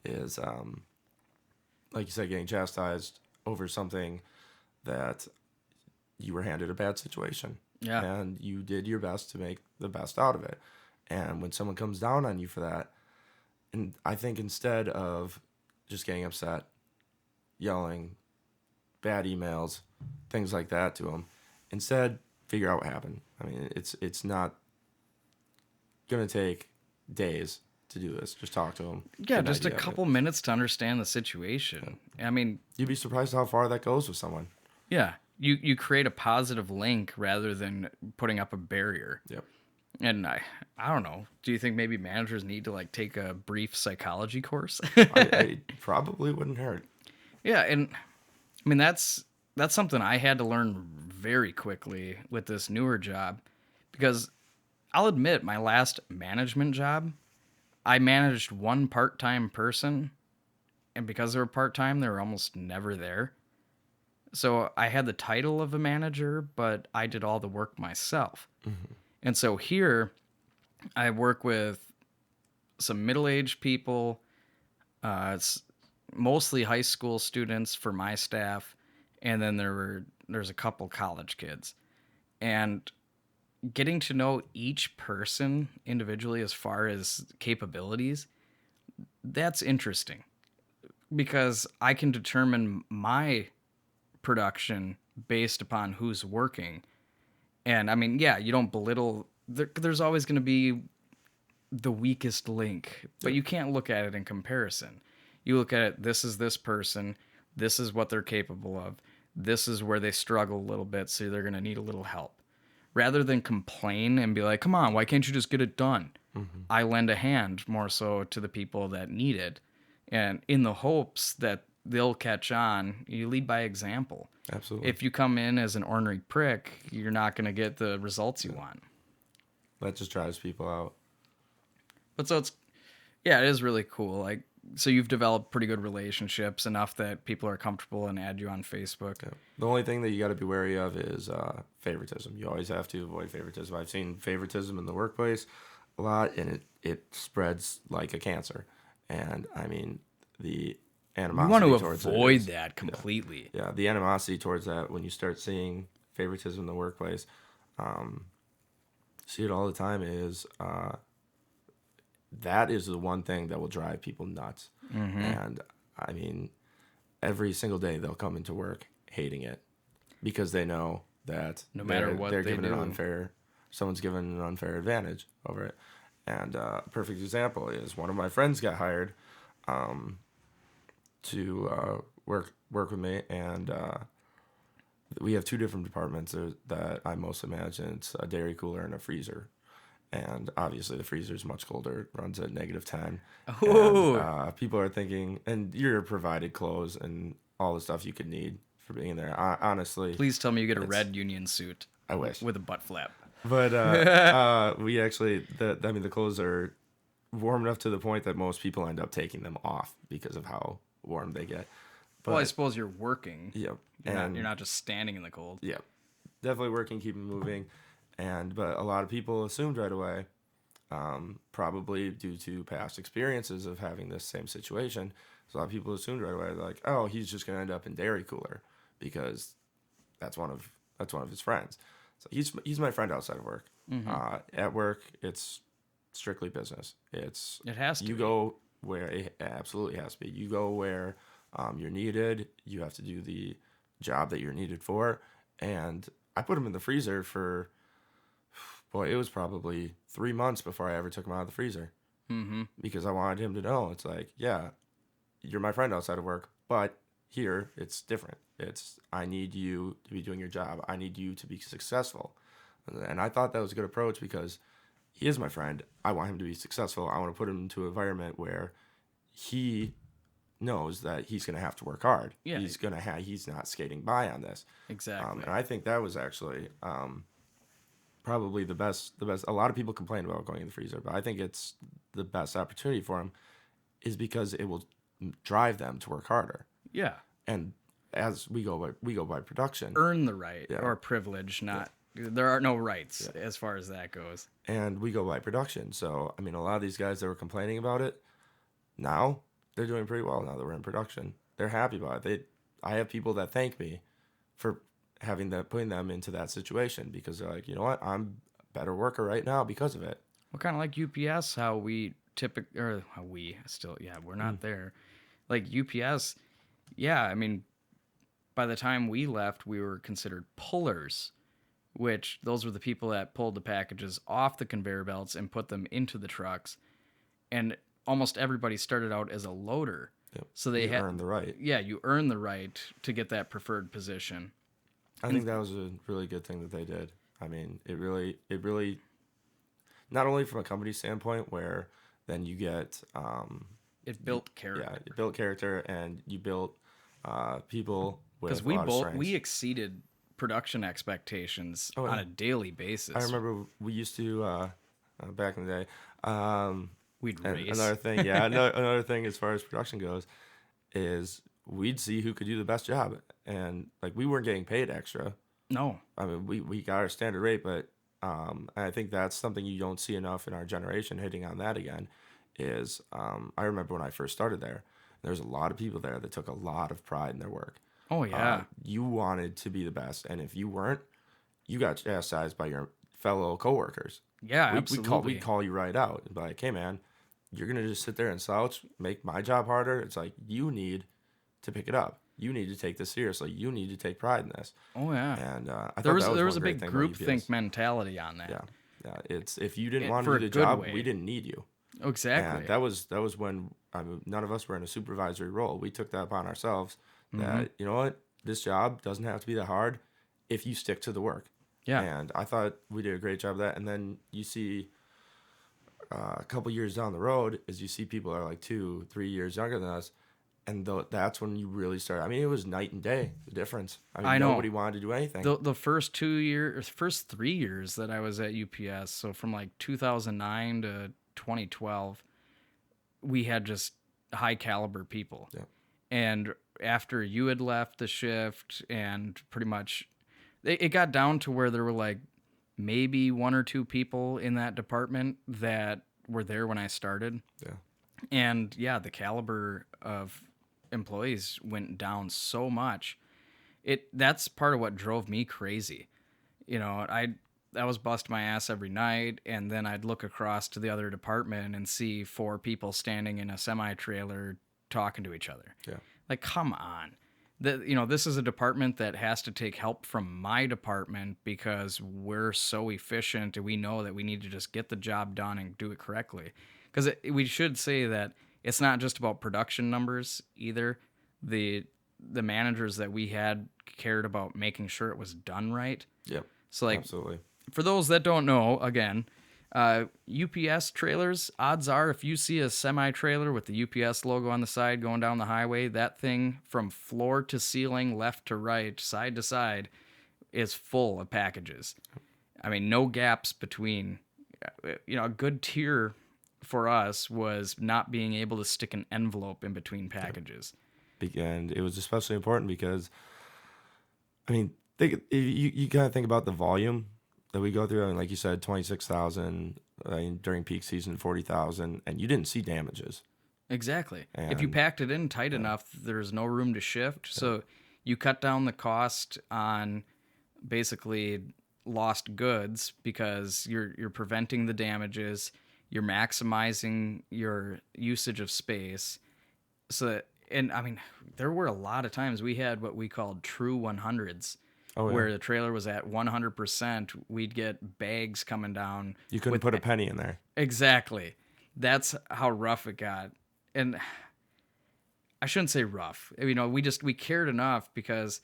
is, like you said, getting chastised over something that you were handed a bad situation. Yeah. And you did your best to make the best out of it. And when someone comes down on you for that, and I think instead of just getting upset, yelling, bad emails, things like that to them, instead figure out what happened. I mean, it's not gonna take days to do this. Just talk to them. Yeah, just a couple minutes to understand the situation. I mean, you'd be surprised how far that goes with someone. Yeah, you create a positive link rather than putting up a barrier. Yep. And I don't know. Do you think maybe managers need to like take a brief psychology course? I probably wouldn't hurt. Yeah, and I mean that's something I had to learn very quickly with this newer job, because I'll admit my last management job, I managed one part-time person, and because they were part-time, they were almost never there. So I had the title of a manager, but I did all the work myself. Mm-hmm. And so here, I work with some middle-aged people. It's mostly high school students for my staff, and then there's a couple college kids. And getting to know each person individually as far as capabilities, that's interesting, because I can determine my production based upon who's working. And I mean, yeah, you don't belittle. There's always going to be the weakest link, but you can't look at it in comparison. You look at it, this is this person, this is what they're capable of, this is where they struggle a little bit, so they're going to need a little help. Rather than complain and be like, come on, why can't you just get it done? Mm-hmm. I lend a hand more so to the people that need it, and in the hopes that they'll catch on. You lead by example. Absolutely. If you come in as an ornery prick, you're not going to get the results you want. That just drives people out. But so it is really cool. Like, so you've developed pretty good relationships, enough that people are comfortable and add you on Facebook. Yeah. The only thing that you got to be wary of is favoritism. You always have to avoid favoritism. I've seen favoritism in the workplace a lot, and it spreads like a cancer. And I mean, the animosity you want to towards avoid that completely. Yeah, the animosity towards that, when you start seeing favoritism in the workplace, see it all the time, is that is the one thing that will drive people nuts. Mm-hmm. And I mean, every single day they'll come into work hating it, because they know that no matter what they're given someone's given an unfair advantage over it. And a perfect example is one of my friends got hired to work with me, and we have two different departments that I mostly manage, and it's a dairy cooler and a freezer. And obviously the freezer is much colder, it runs at -10. And, people are thinking, and you're provided clothes and all the stuff you could need for being there. Honestly, please tell me you get a red union suit. I wish, with a butt flap. But we actually, the clothes are warm enough to the point that most people end up taking them off because of how warm they get. But, well, I suppose you're working. Yep. You're not just standing in the cold. Yep. Definitely working, keeping moving. But a lot of people assumed right away, probably due to past experiences of having this same situation, so a lot of people assumed right away, like, oh, he's just going to end up in dairy cooler because that's one of his friends. So he's my friend outside of work. Mm-hmm. At work, it's strictly business. It has to. You go where it absolutely has to be. You go where you're needed. You have to do the job that you're needed for. And I put him in the freezer for, boy, it was probably 3 months before I ever took him out of the freezer. Mm-hmm. Because I wanted him to know, it's like, yeah, you're my friend outside of work. But here, it's different. It's, I need you to be doing your job. I need you to be successful. And I thought that was a good approach because he is my friend. I want him to be successful. I want to put him into an environment where he knows that he's going to have to work hard. Yeah. He's not skating by on this. Exactly. And I think that was actually probably the best. A lot of people complain about going in the freezer, but I think it's the best opportunity for him is because it will drive them to work harder. Yeah. And as we go by production. Earn the right or privilege, not there are no rights as far as that goes. And we go by production. So, I mean, a lot of these guys that were complaining about it, now they're doing pretty well now that we're in production. They're happy about it. I have people that thank me for putting them into that situation because they're like, you know what, I'm a better worker right now because of it. Well, kind of like UPS, how we we're not there. Like UPS, I mean, by the time we left, we were considered pullers, which those were the people that pulled the packages off the conveyor belts and put them into the trucks. And almost everybody started out as a loader. Yep. So they had earned the right. Yeah, you earn the right to get that preferred position. I think that was a really good thing that they did. I mean, it really, not only from a company standpoint where then you get it built character. Yeah, it built character, and you built people with a lot of strengths. We exceeded production expectations on a daily basis. I remember we used to back in the day. We'd race. Another thing, another thing as far as production goes, is we'd see who could do the best job, and like we weren't getting paid extra. No, I mean we got our standard rate, but I think that's something you don't see enough in our generation. Hitting on that again is I remember when I first started there was a lot of people there that took a lot of pride in their work. Oh yeah, you wanted to be the best, and if you weren't, you got chastised by your fellow coworkers. Yeah, absolutely. We'd call you right out and be like, "Hey man, you're gonna just sit there and slouch, make my job harder." It's like you need to pick it up. You need to take this seriously. You need to take pride in this. Oh yeah. And I thought there was a big groupthink mentality on that. Yeah. It's if you didn't want to do the job, we didn't need you. Exactly. And that was when none of us were in a supervisory role. We took that upon ourselves. That you know what, this job doesn't have to be that hard if you stick to the work. Yeah. And I thought we did a great job of that. And then you see a couple years down the road, is you see people that are like 2-3 years younger than us, and that's when you really start. I mean, it was night and day, the difference. I know. Nobody wanted to do anything. The first 3 years that I was at UPS, so from like 2009 to 2012, we had just high caliber people. Yeah. And after you had left the shift, and pretty much it got down to where there were like maybe 1 or 2 people in that department that were there when I started. Yeah. And the caliber of employees went down so much. That's part of what drove me crazy. You know, I was busting my ass every night, and then I'd look across to the other department and see 4 people standing in a semi-trailer talking to each other. Yeah. Like, come on. This is a department that has to take help from my department because we're so efficient and we know that we need to just get the job done and do it correctly. Because we should say that it's not just about production numbers either. The managers that we had cared about making sure it was done right. Yep. So absolutely. For those that don't know, again, UPS trailers, odds are if you see a semi-trailer with the UPS logo on the side going down the highway, that thing from floor to ceiling, left to right, side to side, is full of packages. I mean, no gaps between. A good tier for us was not being able to stick an envelope in between packages. And it was especially important because, I mean, you gotta think about the volume that we go through. I mean, like you said, 26,000 during peak season, 40,000, and you didn't see damages. Exactly. If you packed it in tight enough, there's no room to shift. Yeah. So you cut down the cost on basically lost goods because you're preventing the damages. You're maximizing your usage of space. There were a lot of times we had what we called true 100s. Where the trailer was at 100%, we'd get bags coming down. You couldn't put a penny in there. Exactly. That's how rough it got. And I shouldn't say rough. You know, we cared enough because,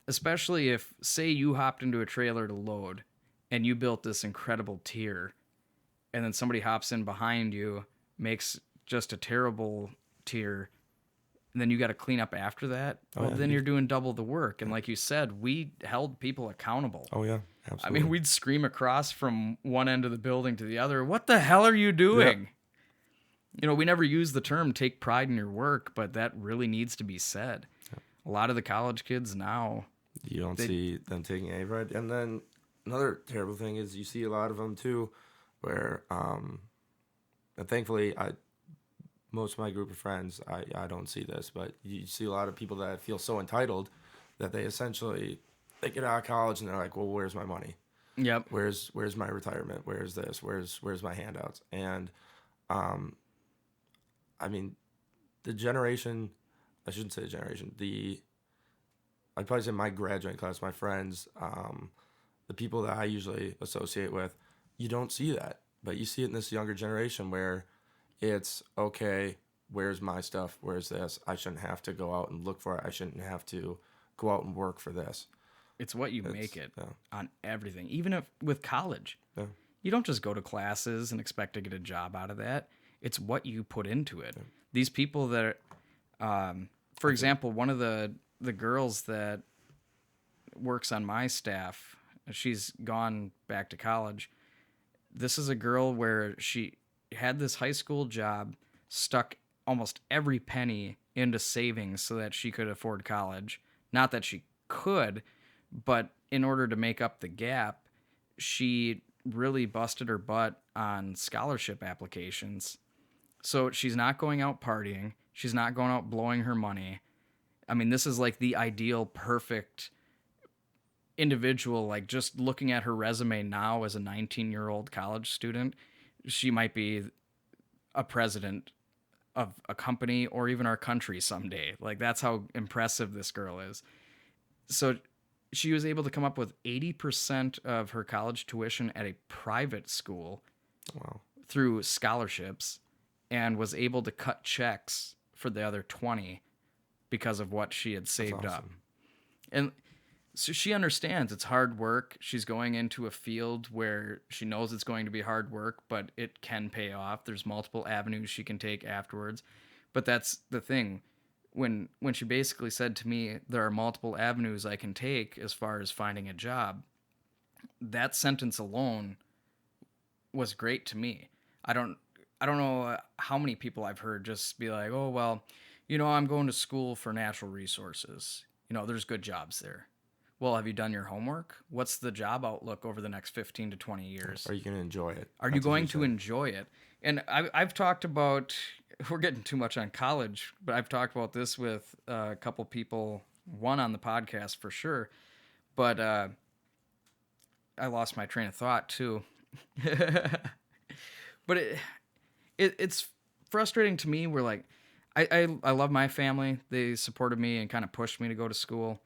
especially if, say, you hopped into a trailer to load and you built this incredible tier, and then somebody hops in behind you, makes just a terrible tier, and then you got to clean up after that. Well, then you're doing double the work. And like you said, we held people accountable. Oh yeah, I absolutely. mean, we'd scream across from one end of the building to the other, "What the hell are you doing?" Yep. You know, we never use the term "take pride in your work," but that really needs to be said. A lot of the college kids now, You don't see them taking any pride. And then another terrible thing is you see a lot of them too, where and thankfully most of my group of friends, I don't see this, but you see a lot of people that feel so entitled that they essentially they get out of college and they're like, well, where's my money? yep, Where's my retirement? Where's this? Where's my handouts? And I mean, the generation, I shouldn't say generation, I'd probably say my graduating class, my friends, the people that I usually associate with, you don't see that. But you see it in this younger generation where it's, okay, where's my stuff? Where's this? I shouldn't have to go out and look for it. I shouldn't have to go out and work for this. it's what you make it yeah. on everything. Even if with college, Yeah. you don't just go to classes and expect to get a job out of that. It's what you put into it. These people that, for example, one of the girls that works on my staff, she's gone back to college. This is a girl where she had this high school job, stuck almost every penny into savings so that she could afford college. Not that she could, but in order to make up the gap, she really busted her butt on scholarship applications. So she's not going out partying. She's not going out blowing her money. I mean, this is like the ideal, perfect individual. Like, just looking at her resume now as a 19-year-old college student, she might be a president of a company or even our country someday. Like, that's how impressive this girl is. So she was able to come up with 80% of her college tuition at a private school Wow. through scholarships, and was able to cut checks for the other 20 because of what she had saved up. And so she understands it's hard work. She's going into a field where she knows it's going to be hard work, but it can pay off. There's multiple avenues she can take afterwards. But that's the thing. When she basically said to me, there are multiple avenues I can take as far as finding a job, that sentence alone was great to me. I don't know how many people I've heard just be like, "Oh, well, you know, I'm going to school for natural resources. You know, there's good jobs there." Well, have you done your homework? What's the job outlook over the next 15 to 20 years? Are you going to enjoy it? Are you going to enjoy it? And I've talked about, we're getting too much on college, but I've talked about this with a couple people, one on the podcast for sure. But I lost my train of thought too. But it's frustrating to me. We're like, I love my family. They supported me and kind of pushed me to go to school.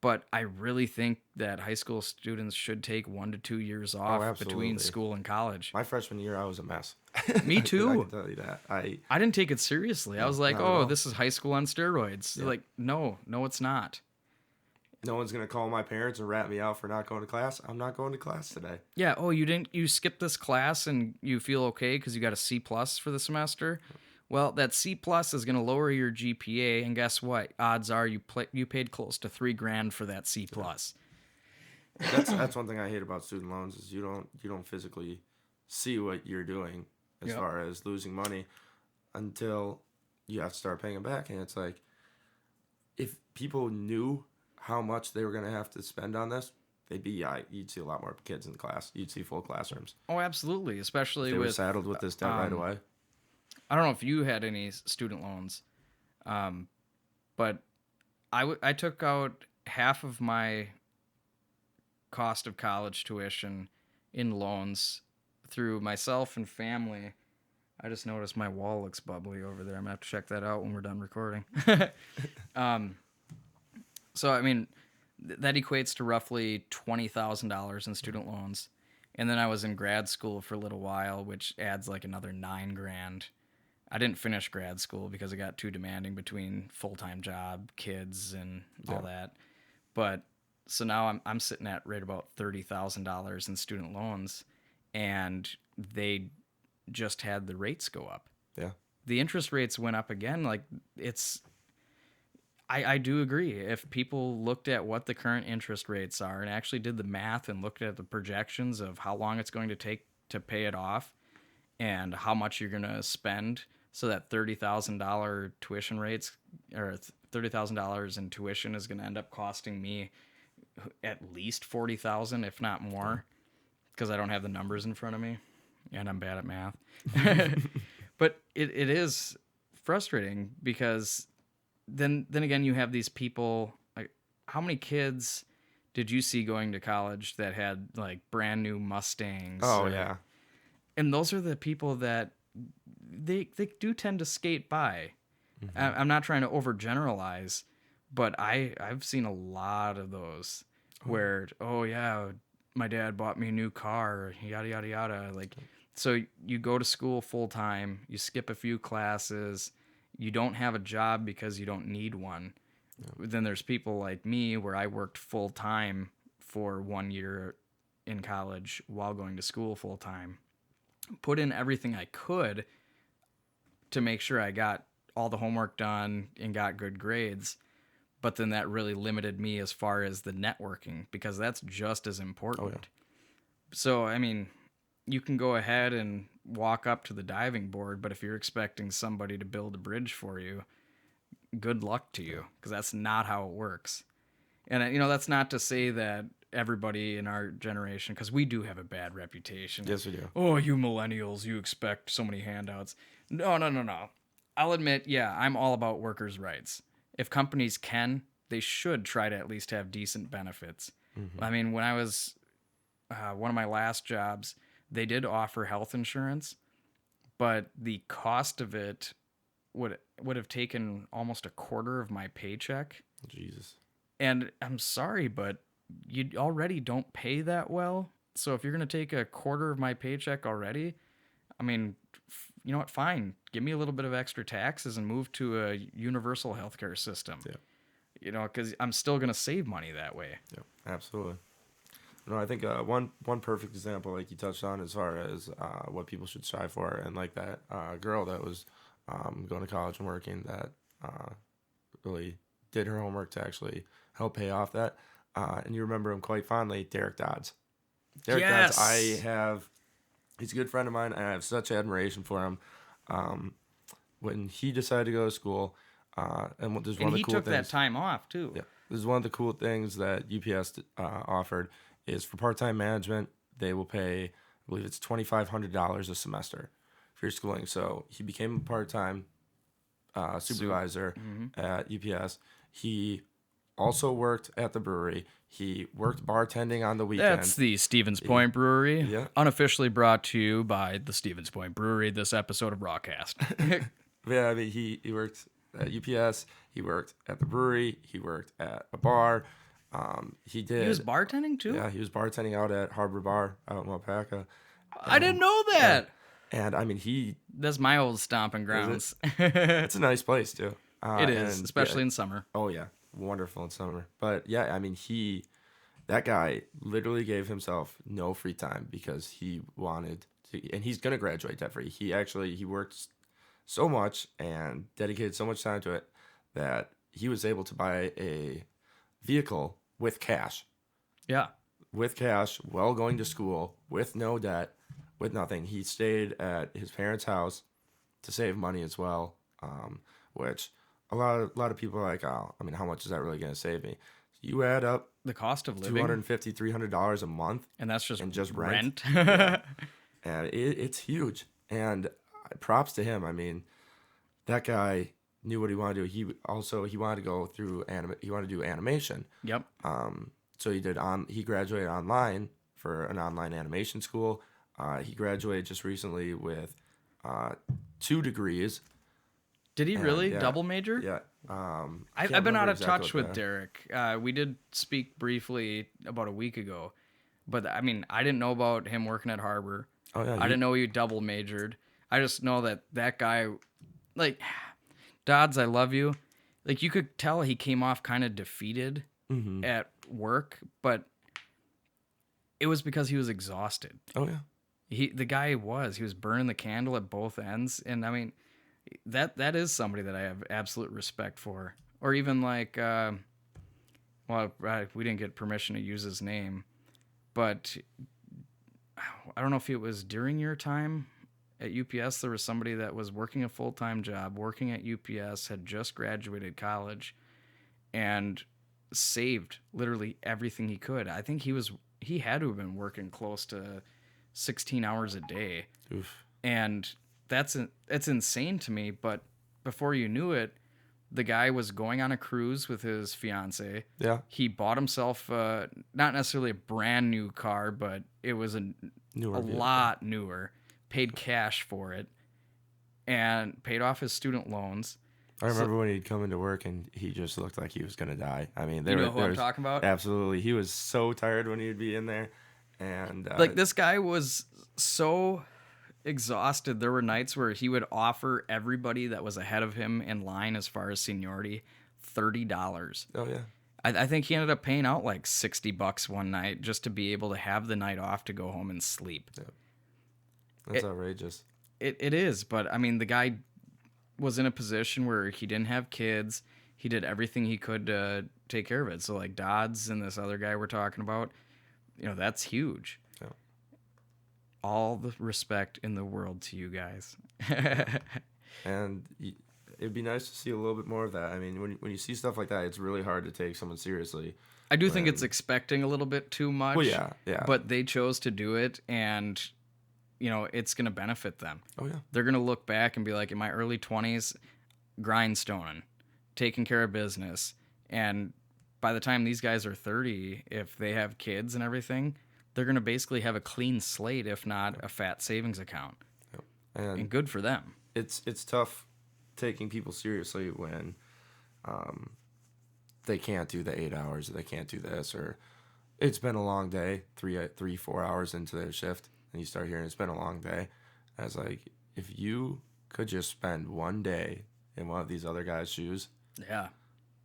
But I really think that high school students should take 1 to 2 years off between school and college. My freshman year, I was a mess. Me too. I can tell you that. I didn't take it seriously. I was like, not at oh, all. this is high school on steroids. Like, no, it's not. No one's going to call my parents and rat me out for not going to class. I'm not going to class today. Yeah, oh, you skipped this class and you feel okay because you got a C+ for the semester? Well, that C+ is going to lower your GPA, and guess what? Odds are you paid close to $3,000 for that C+. That's one thing I hate about student loans is you don't physically see what you're doing as far as losing money until you have to start paying them back. And it's like, if people knew how much they were going to have to spend on this, you'd see a lot more kids in class. You'd see full classrooms. Oh, absolutely, especially They with were saddled with this debt right away. I don't know if you had any student loans, but I took out half of my cost of college tuition in loans through myself and family. I just noticed my wall looks bubbly over there. I'm going to have to check that out when we're done recording. So, I mean, that equates to roughly $20,000 in student loans. And then I was in grad school for a little while, which adds like another $9,000. I didn't finish grad school because it got too demanding between full-time job, kids, and all that. But so now I'm sitting at right about $30,000 in student loans, and they just had the rates go up. Yeah. The interest rates went up again. Like it's, I do agree. If people looked at what the current interest rates are and actually did the math and looked at the projections of how long it's going to take to pay it off and how much you're going to spend, so that $30,000 tuition rates or $30,000 in tuition is going to end up costing me at least 40,000, if not more, because I don't have the numbers in front of me and I'm bad at math. But it is frustrating because then again, you have these people, like, how many kids did you see going to college that had like brand new Mustangs? Oh, yeah. And those are the people that they do tend to skate by. I'm not trying to overgeneralize, but I've seen a lot of those where, oh yeah, my dad bought me a new car, yada yada yada. Like, so you go to school full time, you skip a few classes, you don't have a job because you don't need one. Then there's people like me where I worked full time for 1 year in college while going to school full time. Put in everything I could to make sure I got all the homework done and got good grades. But then that really limited me as far as the networking, because that's just as important. Oh, yeah. So, I mean, you can go ahead and walk up to the diving board, but if you're expecting somebody to build a bridge for you, good luck to you, because that's not how it works. And, you know, that's not to say that everybody in our generation, because we do have a bad reputation. Yes, we do. Oh, you millennials, you expect so many handouts. No. I'll admit, yeah, I'm all about workers' rights. If companies can, they should try to at least have decent benefits. I mean, when I was one of my last jobs, they did offer health insurance, but the cost of it would have taken almost a quarter of my paycheck. Jesus. And I'm sorry, but you already don't pay that well. So if you're going to take a quarter of my paycheck already, I mean, you know what? Fine. Give me a little bit of extra taxes and move to a universal healthcare system. Yeah. You know, because I'm still going to save money that way. Yeah, absolutely. No, I think one perfect example, like you touched on, as far as what people should strive for, and like that girl that was going to college and working, that really did her homework to actually help pay off that. And you remember him quite fondly, Derek Dodds. Derek Yes. Dodds, he's a good friend of mine, and I have such admiration for him. When he decided to go to school, and there's one of the cool took things. that time off too. Yeah, this is one of the cool things that UPS offered is for part-time management, they will pay, I believe it's $2,500 a semester for your schooling. So he became a part-time supervisor at UPS. He also worked at the brewery. He worked bartending on the weekend. That's the Stevens Point Brewery. Yeah. Unofficially brought to you by the Stevens Point Brewery, this episode of Rawcast. Yeah, I mean, he worked at UPS. He worked at the brewery. He worked at a bar. He was bartending too? Yeah, he was bartending out at Harbor Bar out in Wapaka. I didn't know that. And I mean, That's my old stomping grounds. it's a nice place too. It is, and, especially yeah, in summer. Oh yeah, wonderful in summer. But yeah, I mean, that guy literally gave himself no free time because he wanted to, and he's gonna graduate debt free. He worked so much and dedicated so much time to it that he was able to buy a vehicle with cash. Yeah. With cash, while going to school, with no debt, with nothing. He stayed at his parents' house to save money as well, which a lot of people are like, oh, I mean, how much is that really going to save me? You add up The cost of living. $250, $300 a month, And that's just, rent. rent. And it's huge. And props to him. I mean, that guy knew what he wanted to do. He wanted to go through he wanted to do animation. Yep. So he graduated online for an online animation school. He graduated just recently with 2 degrees. Did he really? yeah. Double major? Yeah. I've been out of touch with Derek. We did speak briefly about a week ago. But, I mean, I didn't know about him working at Harbor. Oh, yeah. I didn't know he double majored. I just know that guy like, Dodds, I love you. Like, you could tell he came off kind of defeated at work, but it was because he was exhausted. Oh yeah. The guy he was burning the candle at both ends, and I mean, that is somebody that I have absolute respect for. Or even like, we didn't get permission to use his name, but I don't know if it was during your time at UPS. There was somebody that was working a full-time job, working at UPS, had just graduated college, and saved literally everything he could. I think he had to have been working close to 16 hours a day. Oof. And that's insane to me. But before you knew it, the guy was going on a cruise with his fiance. Yeah. He bought himself not necessarily a brand new car, but it was a lot newer. Paid cash for it and paid off his student loans. I remember when he'd come into work and he just looked like he was going to die. I mean, you know who I'm talking about? Absolutely. He was so tired when he'd be in there. And like, this guy was so exhausted. There were nights where he would offer everybody that was ahead of him in line as far as seniority $30. Oh yeah. I think he ended up paying out like $60 one night just to be able to have the night off to go home and sleep. Yeah. That's outrageous. It is, but I mean, the guy was in a position where he didn't have kids. He did everything he could to take care of it. So like Dodds and this other guy we're talking about, that's huge. Yeah. All the respect in the world to you guys. And it'd be nice to see a little bit more of that. I mean, when you see stuff like that, it's really hard to take someone seriously. I do think it's expecting a little bit too much. Well, yeah. But they chose to do it, and it's going to benefit them. Oh yeah. They're going to look back and be like, in my early 20s, grindstoning, taking care of business, and by the time these guys are 30, if they have kids and everything, they're going to basically have a clean slate, if not a fat savings account. Yep. And good for them. It's tough taking people seriously when they can't do the 8 hours, or they can't do this, or it's been a long day, 4 hours into their shift, and you start hearing it's been a long day. I was like, if you could just spend one day in one of these other guys' shoes, yeah,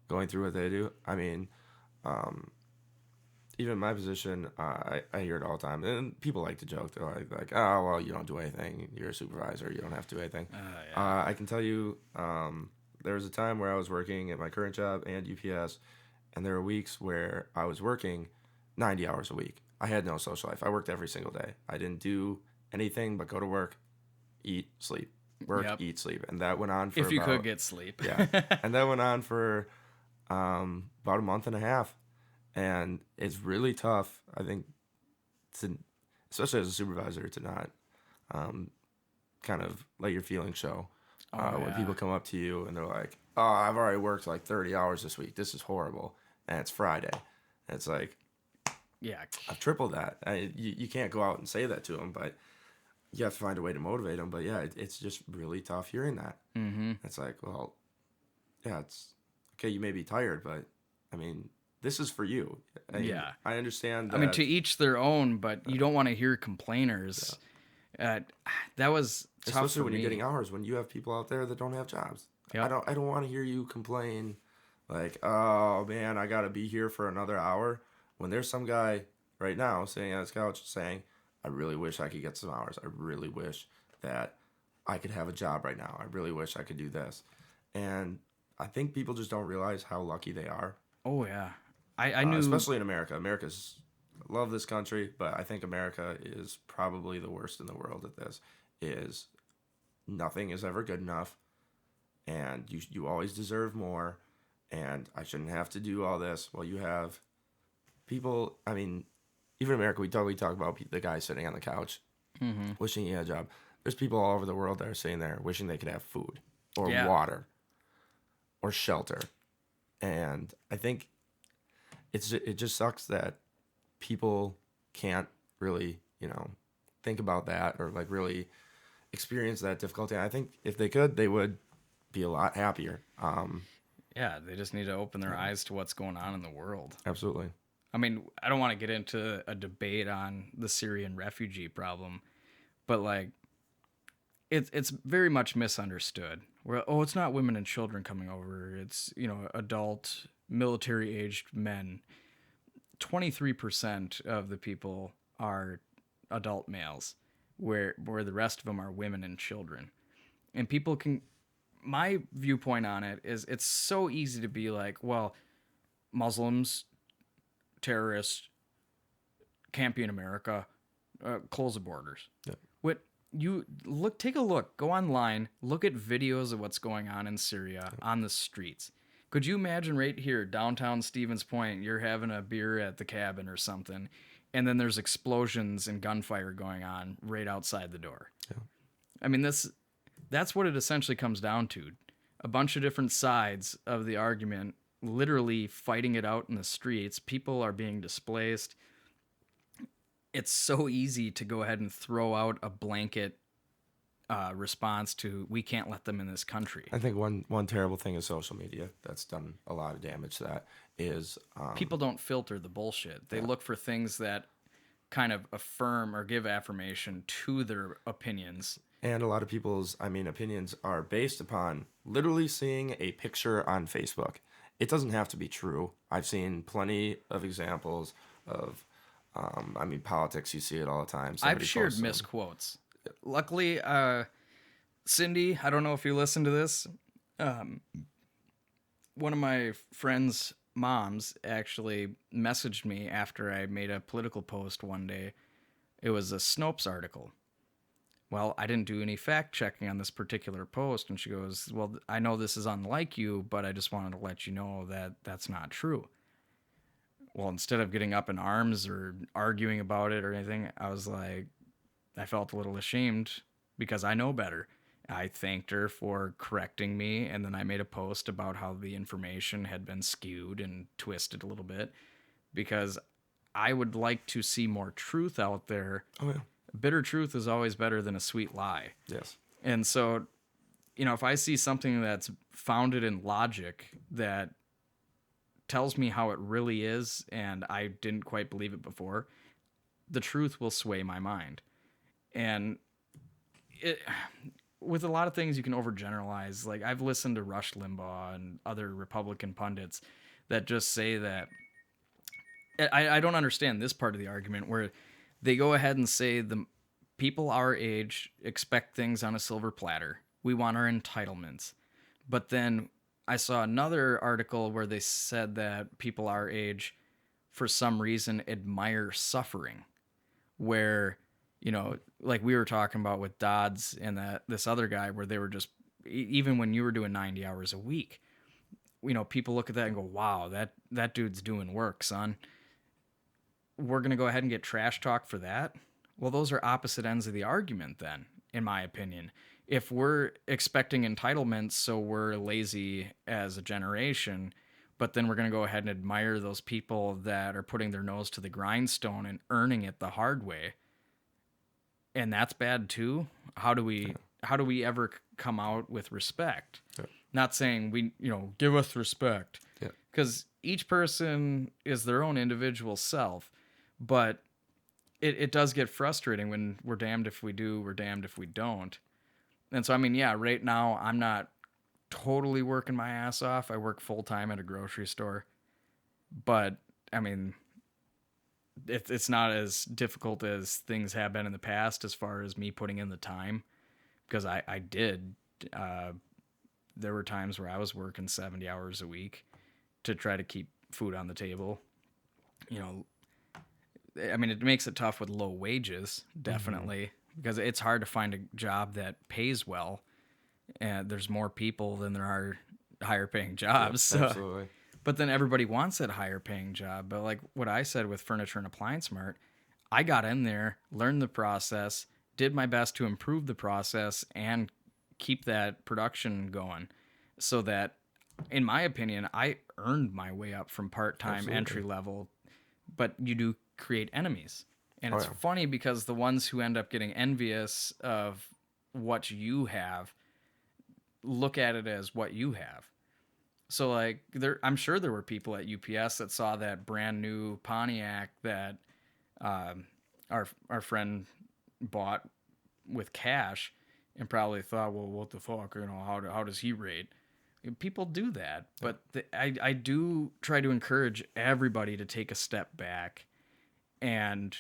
going through what they do. I mean, even my position, I hear it all the time, and people like to joke. They're like, oh well, you don't do anything. You're a supervisor. You don't have to do anything. Yeah. I can tell you, there was a time where I was working at my current job and UPS, and there were weeks where I was working 90 hours a week. I had no social life. I worked every single day. I didn't do anything but go to work, eat, sleep. Work, eat, sleep. And that went on for if you could get sleep. Yeah. And that went on for about a month and a half. And it's really tough, I think, especially as a supervisor, to not kind of let your feelings show. When people come up to you and they're like, oh, I've already worked like 30 hours this week. This is horrible. And it's Friday. And it's like, yeah, I've tripled that. You can't go out and say that to them, but you have to find a way to motivate them. But yeah, it's just really tough hearing that. Mm-hmm. It's like, well, yeah, it's okay. You may be tired, but I mean, this is for you. I understand that. I mean, to each their own, but you don't want to hear complainers. Yeah. That was tough, especially when me. you're getting hours, when you have people out there that don't have jobs. Yep. I don't want to hear you complain like, oh man, I got to be here for another hour. When there's some guy right now sitting on his couch saying, I really wish I could get some hours. I really wish that I could have a job right now. I really wish I could do this. And I think people just don't realize how lucky they are. Oh, yeah. I knew... especially in America. I love this country, but I think America is probably the worst in the world at this. Is nothing is ever good enough, and you always deserve more, and I shouldn't have to do all this. Well, you have people, I mean, even in America, we talk about the guy sitting on the couch, wishing he had a job. There's people all over the world that are sitting there wishing they could have food or water or shelter. And I think it just sucks that people can't really, think about that or like really experience that difficulty. I think if they could, they would be a lot happier. Yeah, they just need to open their eyes to what's going on in the world. Absolutely. I mean, I don't want to get into a debate on the Syrian refugee problem, but like, it's very much misunderstood. Where it's not women and children coming over. It's adult military aged men. 23% of the people are adult males, where the rest of them are women and children. And people can. My viewpoint on it is it's so easy to be like, well, Muslims, terrorists, can't be in America. Close the borders. Yeah. Take a look, go online, look at videos of what's going on in Syria on the streets. Could you imagine right here, downtown Stevens Point, you're having a beer at the cabin or something, and then there's explosions and gunfire going on right outside the door? Yeah. I mean, that's what it essentially comes down to. A bunch of different sides of the argument literally fighting it out in the streets. People are being displaced. It's so easy to go ahead and throw out a blanket response to we can't let them in this country. I think one terrible thing is social media that's done a lot of damage to that is people don't filter the bullshit. They look for things that kind of affirm or give affirmation to their opinions. And a lot of people's, opinions are based upon literally seeing a picture on Facebook. It doesn't have to be true. I've seen plenty of examples of, politics. You see it all the time. I've shared misquotes. Luckily, Cindy, I don't know if you listen to this. One of my friend's moms actually messaged me after I made a political post one day. It was a Snopes article. Well, I didn't do any fact checking on this particular post. And she goes, well, I know this is unlike you, but I just wanted to let you know that that's not true. Well, instead of getting up in arms or arguing about it or anything, I felt a little ashamed because I know better. I thanked her for correcting me, and then I made a post about how the information had been skewed and twisted a little bit because I would like to see more truth out there. Oh, yeah. Bitter truth is always better than a sweet lie. Yes. And so, if I see something that's founded in logic that tells me how it really is and I didn't quite believe it before, the truth will sway my mind. And with a lot of things you can overgeneralize. Like I've listened to Rush Limbaugh and other Republican pundits that just say that I don't understand this part of the argument where they go ahead and say the people our age expect things on a silver platter. We want our entitlements. But then I saw another article where they said that people our age, for some reason, admire suffering. Where, like we were talking about with Dodds and this other guy, where they were just, even when you were doing 90 hours a week, people look at that and go, wow, that dude's doing work, son. We're going to go ahead and get trash talk for that? Well, those are opposite ends of the argument then, in my opinion. If we're expecting entitlements, so we're lazy as a generation, but then we're going to go ahead and admire those people that are putting their nose to the grindstone and earning it the hard way, and that's bad too. How do we ever come out with respect? Yeah. Not saying give us respect, because each person is their own individual self. But it does get frustrating when we're damned if we do, we're damned if we don't. And so, right now I'm not totally working my ass off. I work full time at a grocery store. But, it's not as difficult as things have been in the past as far as me putting in the time. Because I did. There were times where I was working 70 hours a week to try to keep food on the table. It makes it tough with low wages, definitely, because it's hard to find a job that pays well, and there's more people than there are higher paying jobs. Yeah, absolutely. But then everybody wants that higher paying job. But like what I said with Furniture and Appliance Mart, I got in there, learned the process, did my best to improve the process and keep that production going so that, in my opinion, I earned my way up from part-time entry level. But you do create enemies. And it's funny because the ones who end up getting envious of what you have look at it as what you have. So like I'm sure there were people at UPS that saw that brand new Pontiac that our friend bought with cash, and probably thought, well, what the fuck, how does he rate? People do that, but I do try to encourage everybody to take a step back and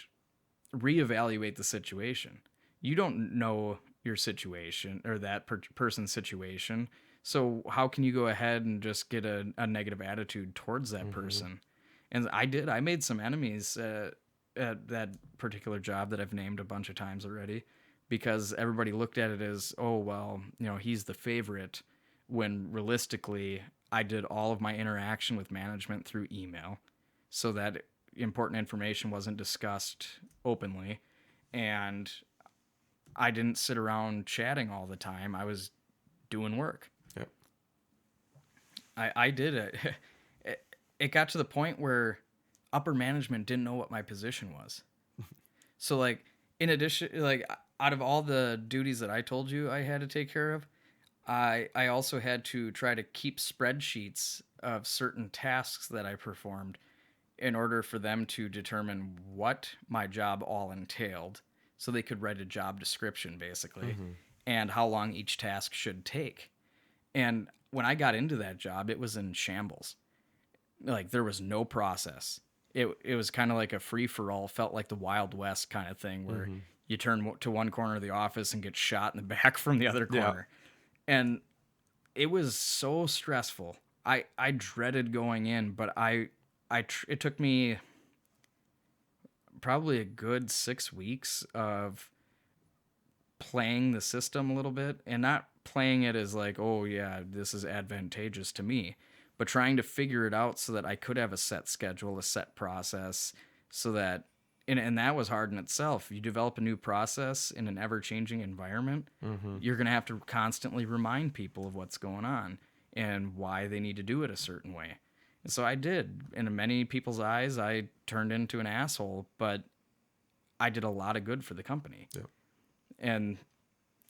reevaluate the situation. You don't know your situation or that person's situation. So how can you go ahead and just get a negative attitude towards that person? And I did. I made some enemies at that particular job that I've named a bunch of times already because everybody looked at it as, oh, well, he's the favorite, when realistically, I did all of my interaction with management through email so that important information wasn't discussed openly. And I didn't sit around chatting all the time. I was doing work. Yep. I did it. It got to the point where upper management didn't know what my position was. So, like, in addition, like, out of all the duties that I told you I had to take care of, I also had to try to keep spreadsheets of certain tasks that I performed in order for them to determine what my job all entailed so they could write a job description, basically, and how long each task should take. And when I got into that job, it was in shambles. Like, there was no process. It was kind of like a free-for-all, felt like the Wild West kind of thing where you turn to one corner of the office and get shot in the back from the other corner. Yeah. And it was so stressful. I dreaded going in, but it took me probably a good 6 weeks of playing the system a little bit, and not playing it as like, oh yeah, this is advantageous to me, but trying to figure it out so that I could have a set schedule, a set process, so that, and that was hard in itself. You develop a new process in an ever-changing environment, you're going to have to constantly remind people of what's going on and why they need to do it a certain way. And so I did. In many people's eyes, I turned into an asshole, but I did a lot of good for the company. Yep. And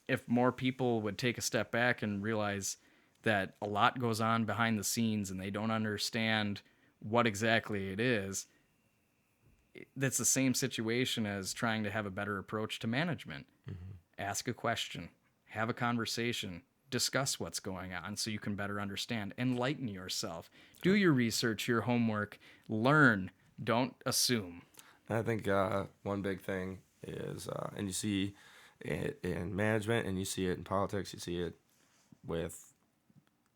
if more people would take a step back and realize that a lot goes on behind the scenes and they don't understand what exactly it is, that's the same situation as trying to have a better approach to management. Ask a question, have a conversation, discuss what's going on so you can better understand. Enlighten yourself. Do your research, your homework, learn, don't assume. And I think one big thing is, and you see it in management and you see it in politics, you see it with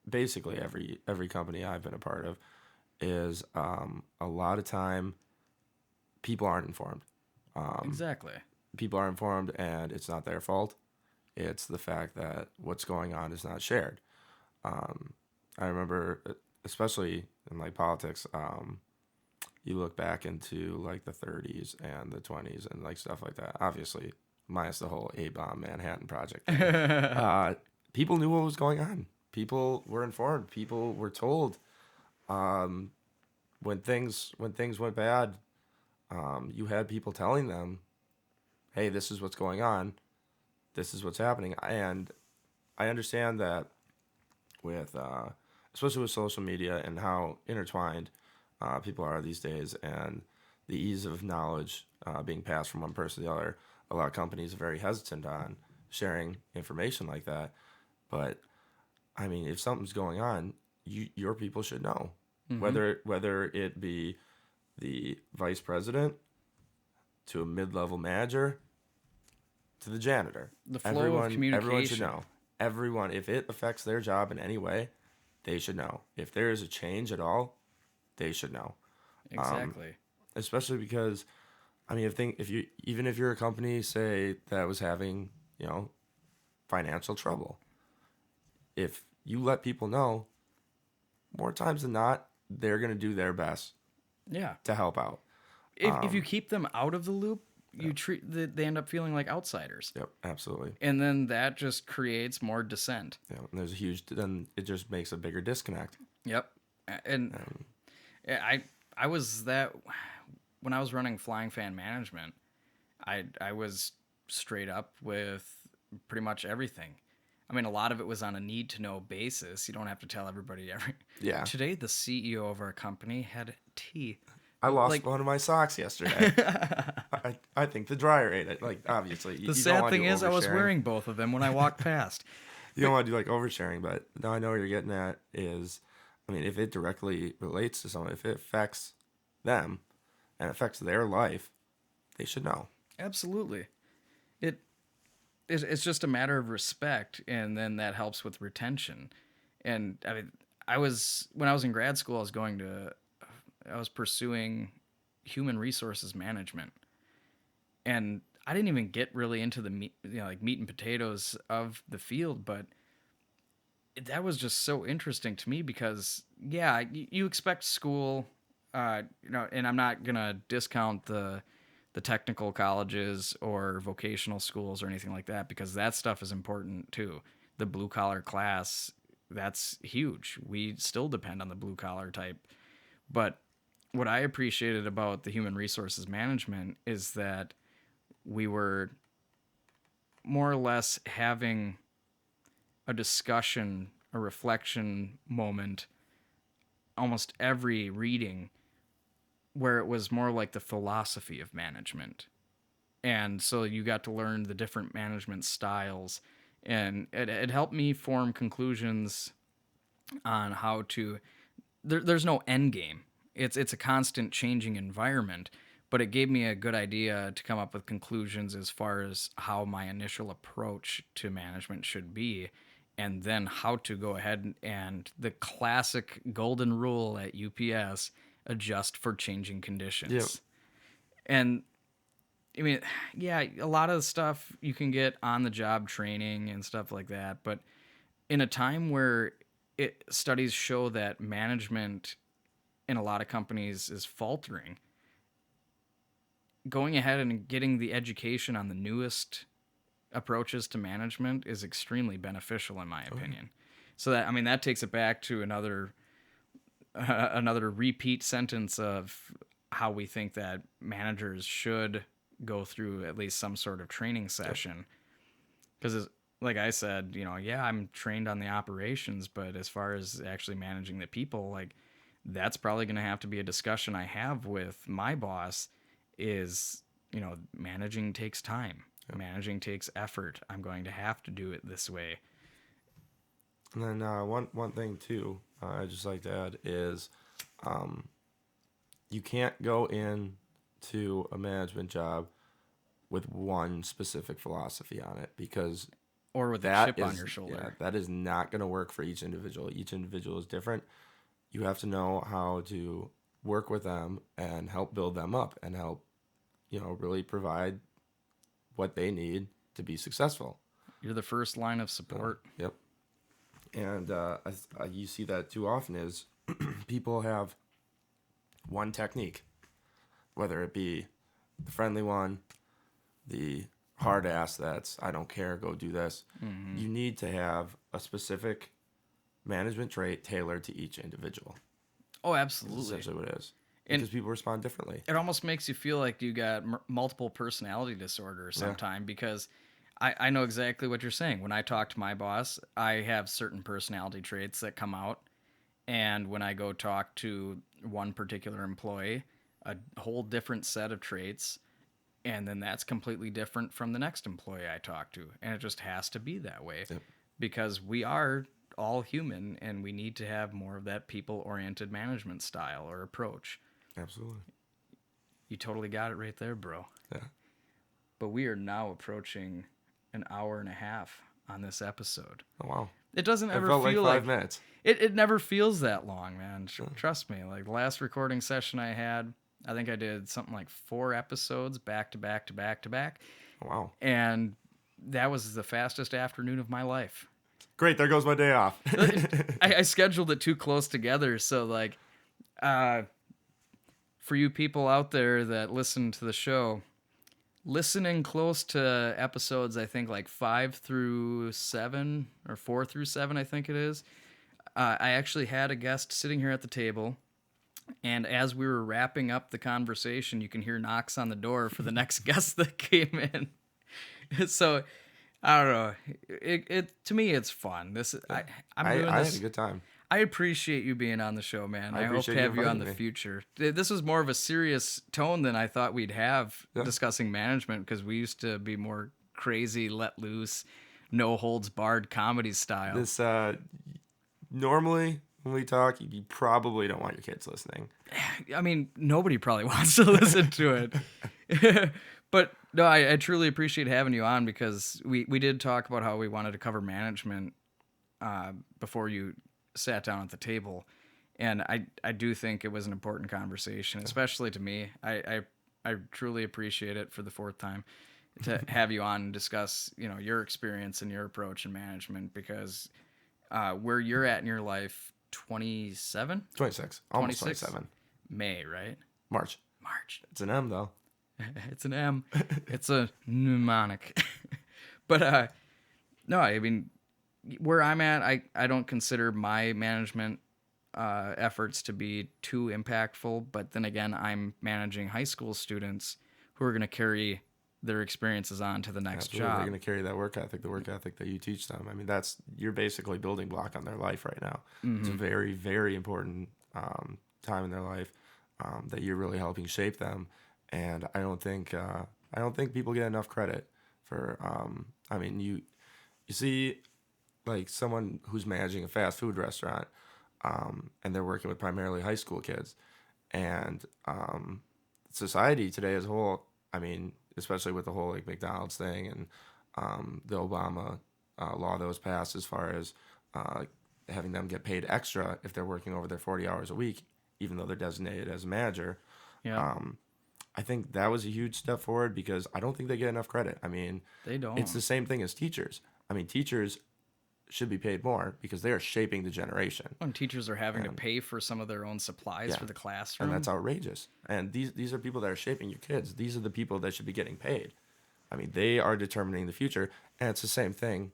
basically every company I've been a part of, is a lot of time people aren't informed. Exactly. People are informed and it's not their fault. It's the fact that what's going on is not shared. I remember, especially in like politics, you look back into like the 30s and the 20s and like stuff like that. Obviously, minus the whole A-bomb Manhattan Project. People knew what was going on. People were informed. People were told when things went bad. You had people telling them, "Hey, this is what's going on. This is what's happening." And I understand that with, especially with social media and how intertwined people are these days, and the ease of knowledge being passed from one person to the other, a lot of companies are very hesitant on sharing information like that. But I mean, if something's going on, your people should know, whether it be the vice president to a mid-level manager to the janitor. The flow of communication. Everyone should know. Everyone, if it affects their job in any way, they should know. If there is a change at all, they should know. Exactly. Especially because, I mean, if you're a company, say, that was having, financial trouble, if you let people know, more times than not, they're going to do their best. Yeah. To help out. If you keep them out of the loop, they end up feeling like outsiders. Yep, absolutely. And then that just creates more dissent. Yeah, and then it just makes a bigger disconnect. Yep. And I was that, when I was running Flying Fan Management, I was straight up with pretty much everything. I mean, a lot of it was on a need-to-know basis. You don't have to tell everybody Yeah. Today, the CEO of our company had tea. I lost like one of my socks yesterday. I think the dryer ate it. Like, obviously, you the don't sad want to thing do is I was oversharing. wearing both of them when I walked past. You don't want to do like oversharing, but now I know what you're getting at is, I mean, if it directly relates to someone, if it affects them and affects their life, they should know. Absolutely. It it's just a matter of respect, and then that helps with retention. And I mean, when I was in grad school, I was pursuing human resources management, and I didn't even get really into the meat, like meat and potatoes of the field, but that was just so interesting to me because yeah, you expect school, and I'm not gonna discount the technical colleges or vocational schools or anything like that because that stuff is important too. The blue collar class, that's huge. We still depend on the blue collar type. But what I appreciated about the human resources management is that we were more or less having a discussion, a reflection moment almost every reading where it was more like the philosophy of management. And so you got to learn the different management styles, and it helped me form conclusions on how to there's no end game. It's a constant changing environment, but it gave me a good idea to come up with conclusions as far as how my initial approach to management should be, and then how to go ahead and the classic golden rule at UPS, adjust for changing Yep. conditions. And I mean, yeah, a lot of the stuff you can get on the job training and stuff like that, but in a time where studies show that management in a lot of companies is faltering, going ahead and getting the education on the newest approaches to management is extremely beneficial in my opinion. So that, I mean, that takes it back to another repeat sentence of how we think that managers should go through at least some sort of training session. Because, like I said, yeah, I'm trained on the operations, but as far as actually managing the people, like that's probably going to have to be a discussion I have with my boss. Is managing takes time. Yep. Managing takes effort. I'm going to have to do it this way. And then one thing too, I just like to add is, you can't go in to a management job with one specific philosophy on it because or with a chip on your shoulder. Yeah, that is not going to work for each individual. Each individual is different. You have to know how to work with them and help build them up and help, really provide what they need to be successful. You're the first line of support. Yep. And you see that too often is people have one technique, whether it be the friendly one, the hard ass that's I don't care, go do this. Mm-hmm. You need to have a specific management trait tailored to each individual. Oh, absolutely. That's essentially what it is. Because people respond differently. It almost makes you feel like you got multiple personality disorder sometime because I know exactly what you're saying. When I talk to my boss, I have certain personality traits that come out. And when I go talk to one particular employee, a whole different set of traits. And then that's completely different from the next employee I talk to. And it just has to be that way because we are all human and we need to have more of that people-oriented management style or approach. Absolutely. You totally got it right there, bro. Yeah. But we are now approaching an hour and a half on this episode. Oh, wow. It doesn't ever felt feel like 5 minutes. It never feels that long, man. Trust me. Like the last recording session I had, I think I did something like 4 episodes back to back to back to back. Wow. And that was the fastest afternoon of my life. Great, there goes my day off. I scheduled it too close together, so like for you people out there that listen to the show, listening close to episodes, I think like 5 through 7 or 4 through 7, I think it is. I actually had a guest sitting here at the table, and as we were wrapping up the conversation, you can hear knocks on the door for the next guest that came in. So I don't know. It to me, it's fun. I had a good time. I appreciate you being on the show, man. I I hope to appreciate you have you on inviting the me. future. This was more of a serious tone than I thought we'd have Yeah. discussing management because we used to be more crazy, let loose, no holds barred comedy style. This normally when we talk, you probably don't want your kids listening. I mean, nobody probably wants to listen to it. But no, I truly appreciate having you on because we did talk about how we wanted to cover management before you sat down at the table. And I do think it was an important conversation, especially to me. I truly appreciate it for the fourth time to have you on and discuss, your experience and your approach in management because where you're at in your life, 27? 26, almost 26? 27. May, right? March. March. It's an M though. It's an M. It's a mnemonic. But no, I mean, where I'm at, I don't consider my management efforts to be too impactful. But then again, I'm managing high school students who are going to carry their experiences on to the next Absolutely. job. They're going to carry that work ethic, the work ethic that you teach them. I mean, you're basically building block on their life right now. It's a very, very important time in their life that you're really helping shape them. And I don't think people get enough credit for. I mean, you see, like someone who's managing a fast food restaurant, and they're working with primarily high school kids, and society today as a whole. I mean, especially with the whole like McDonald's thing and the Obama law that was passed as far as having them get paid extra if they're working over their 40 hours a week, even though they're designated as a manager. Yeah, I think that was a huge step forward because I don't think they get enough credit. I mean, they don't. it's the same thing as teachers. I mean, teachers should be paid more because they are shaping the generation. When teachers are having to pay for some of their own supplies Yeah. for the classroom. And that's outrageous. And these are people that are shaping your kids. These are the people that should be getting paid. I mean, they are determining the future. And it's the same thing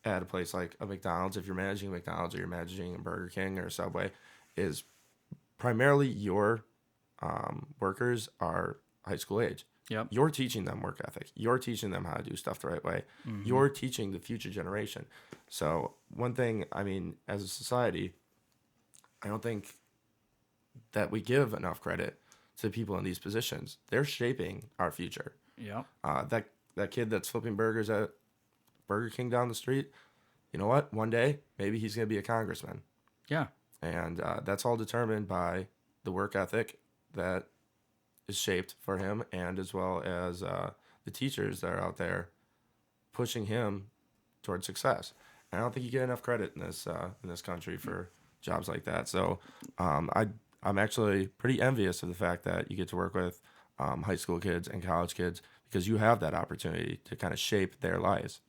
at a place like a McDonald's. If you're managing a McDonald's or you're managing a Burger King or a Subway, is primarily your workers are high school age. Yep. You're teaching them work ethic. You're teaching them how to do stuff the right way. You're teaching the future generation. So one thing, I mean, as a society, I don't think that we give enough credit to people in these positions. They're shaping our future. Yep. That kid that's flipping burgers at Burger King down the street, you know what? One day, maybe he's going to be a congressman. Yeah. And that's all determined by the work ethic that is shaped for him, and as well as the teachers that are out there pushing him towards success. And I don't think you get enough credit in this country for jobs like that. So I'm actually pretty envious of the fact that you get to work with high school kids and college kids because you have that opportunity to kind of shape their lives.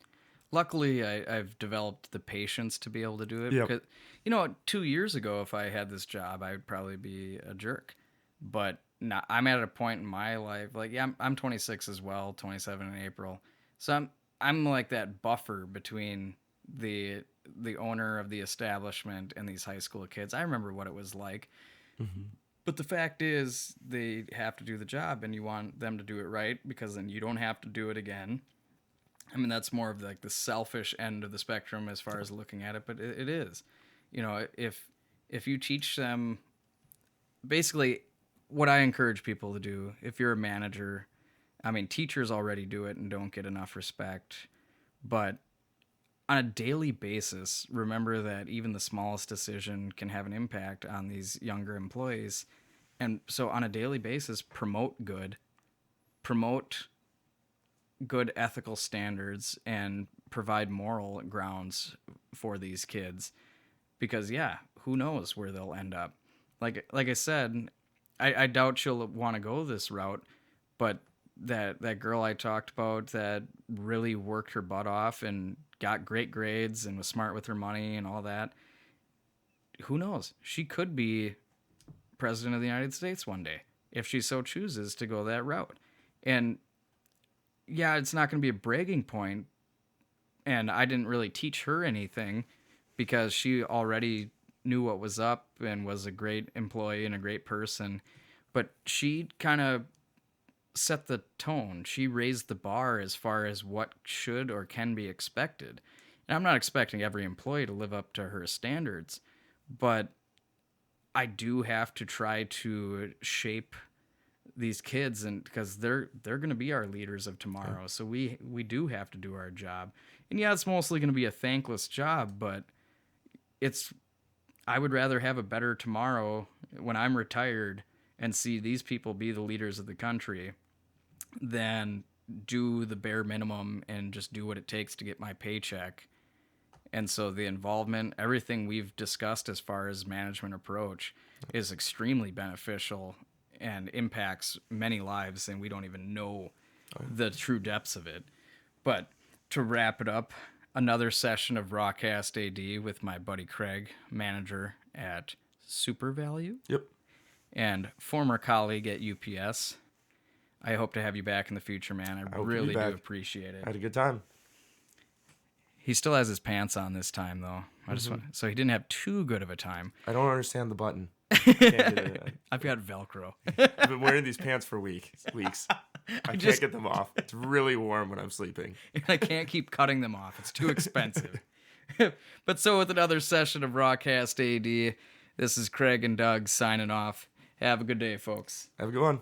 Luckily, I've developed the patience to be able to do it. Yep. Because, 2 years ago, if I had this job, I would probably be a jerk. But now I'm at a point in my life, like, yeah, I'm 26 as well, 27 in April. So I'm like that buffer between the owner of the establishment and these high school kids. I remember what it was like. But the fact is, they have to do the job, and you want them to do it right because then you don't have to do it again. I mean, that's more of like the selfish end of the spectrum as far as looking at it, but it is. If you teach them, basically, what I encourage people to do, if you're a manager, I mean, teachers already do it and don't get enough respect, but on a daily basis, remember that even the smallest decision can have an impact on these younger employees. And so on a daily basis, promote good ethical standards and provide moral grounds for these kids because who knows where they'll end up. Like I said, I doubt she'll want to go this route, but that girl I talked about that really worked her butt off and got great grades and was smart with her money and all that, who knows? She could be president of the United States one day if she so chooses to go that route. And yeah, it's not going to be a bragging point, and I didn't really teach her anything because she already knew what was up and was a great employee and a great person. But she kind of set the tone. She raised the bar as far as what should or can be expected. And I'm not expecting every employee to live up to her standards, but I do have to try to shape these kids, and because they're going to be our leaders of tomorrow. So we do have to do our job. And yeah, it's mostly going to be a thankless job, but I would rather have a better tomorrow when I'm retired and see these people be the leaders of the country than do the bare minimum and just do what it takes to get my paycheck. And so the involvement, everything we've discussed as far as management approach is extremely beneficial and impacts many lives, and we don't even know the true depths of it. But to wrap it up, another session of Rawcast AD with my buddy Craig, manager at Super Value. Yep. And former colleague at UPS. I hope to have you back in the future, man. I really do appreciate it. I had a good time. He still has his pants on this time, though. So he didn't have too good of a time. I don't understand the button. Can't get it. I've got Velcro. I've been wearing these pants for weeks. I can't get them off. It's really warm when I'm sleeping. I can't keep cutting them off. It's too expensive. But so with another session of Rawcast AD, this is Craig and Doug signing off. Have a good day, folks. Have a good one.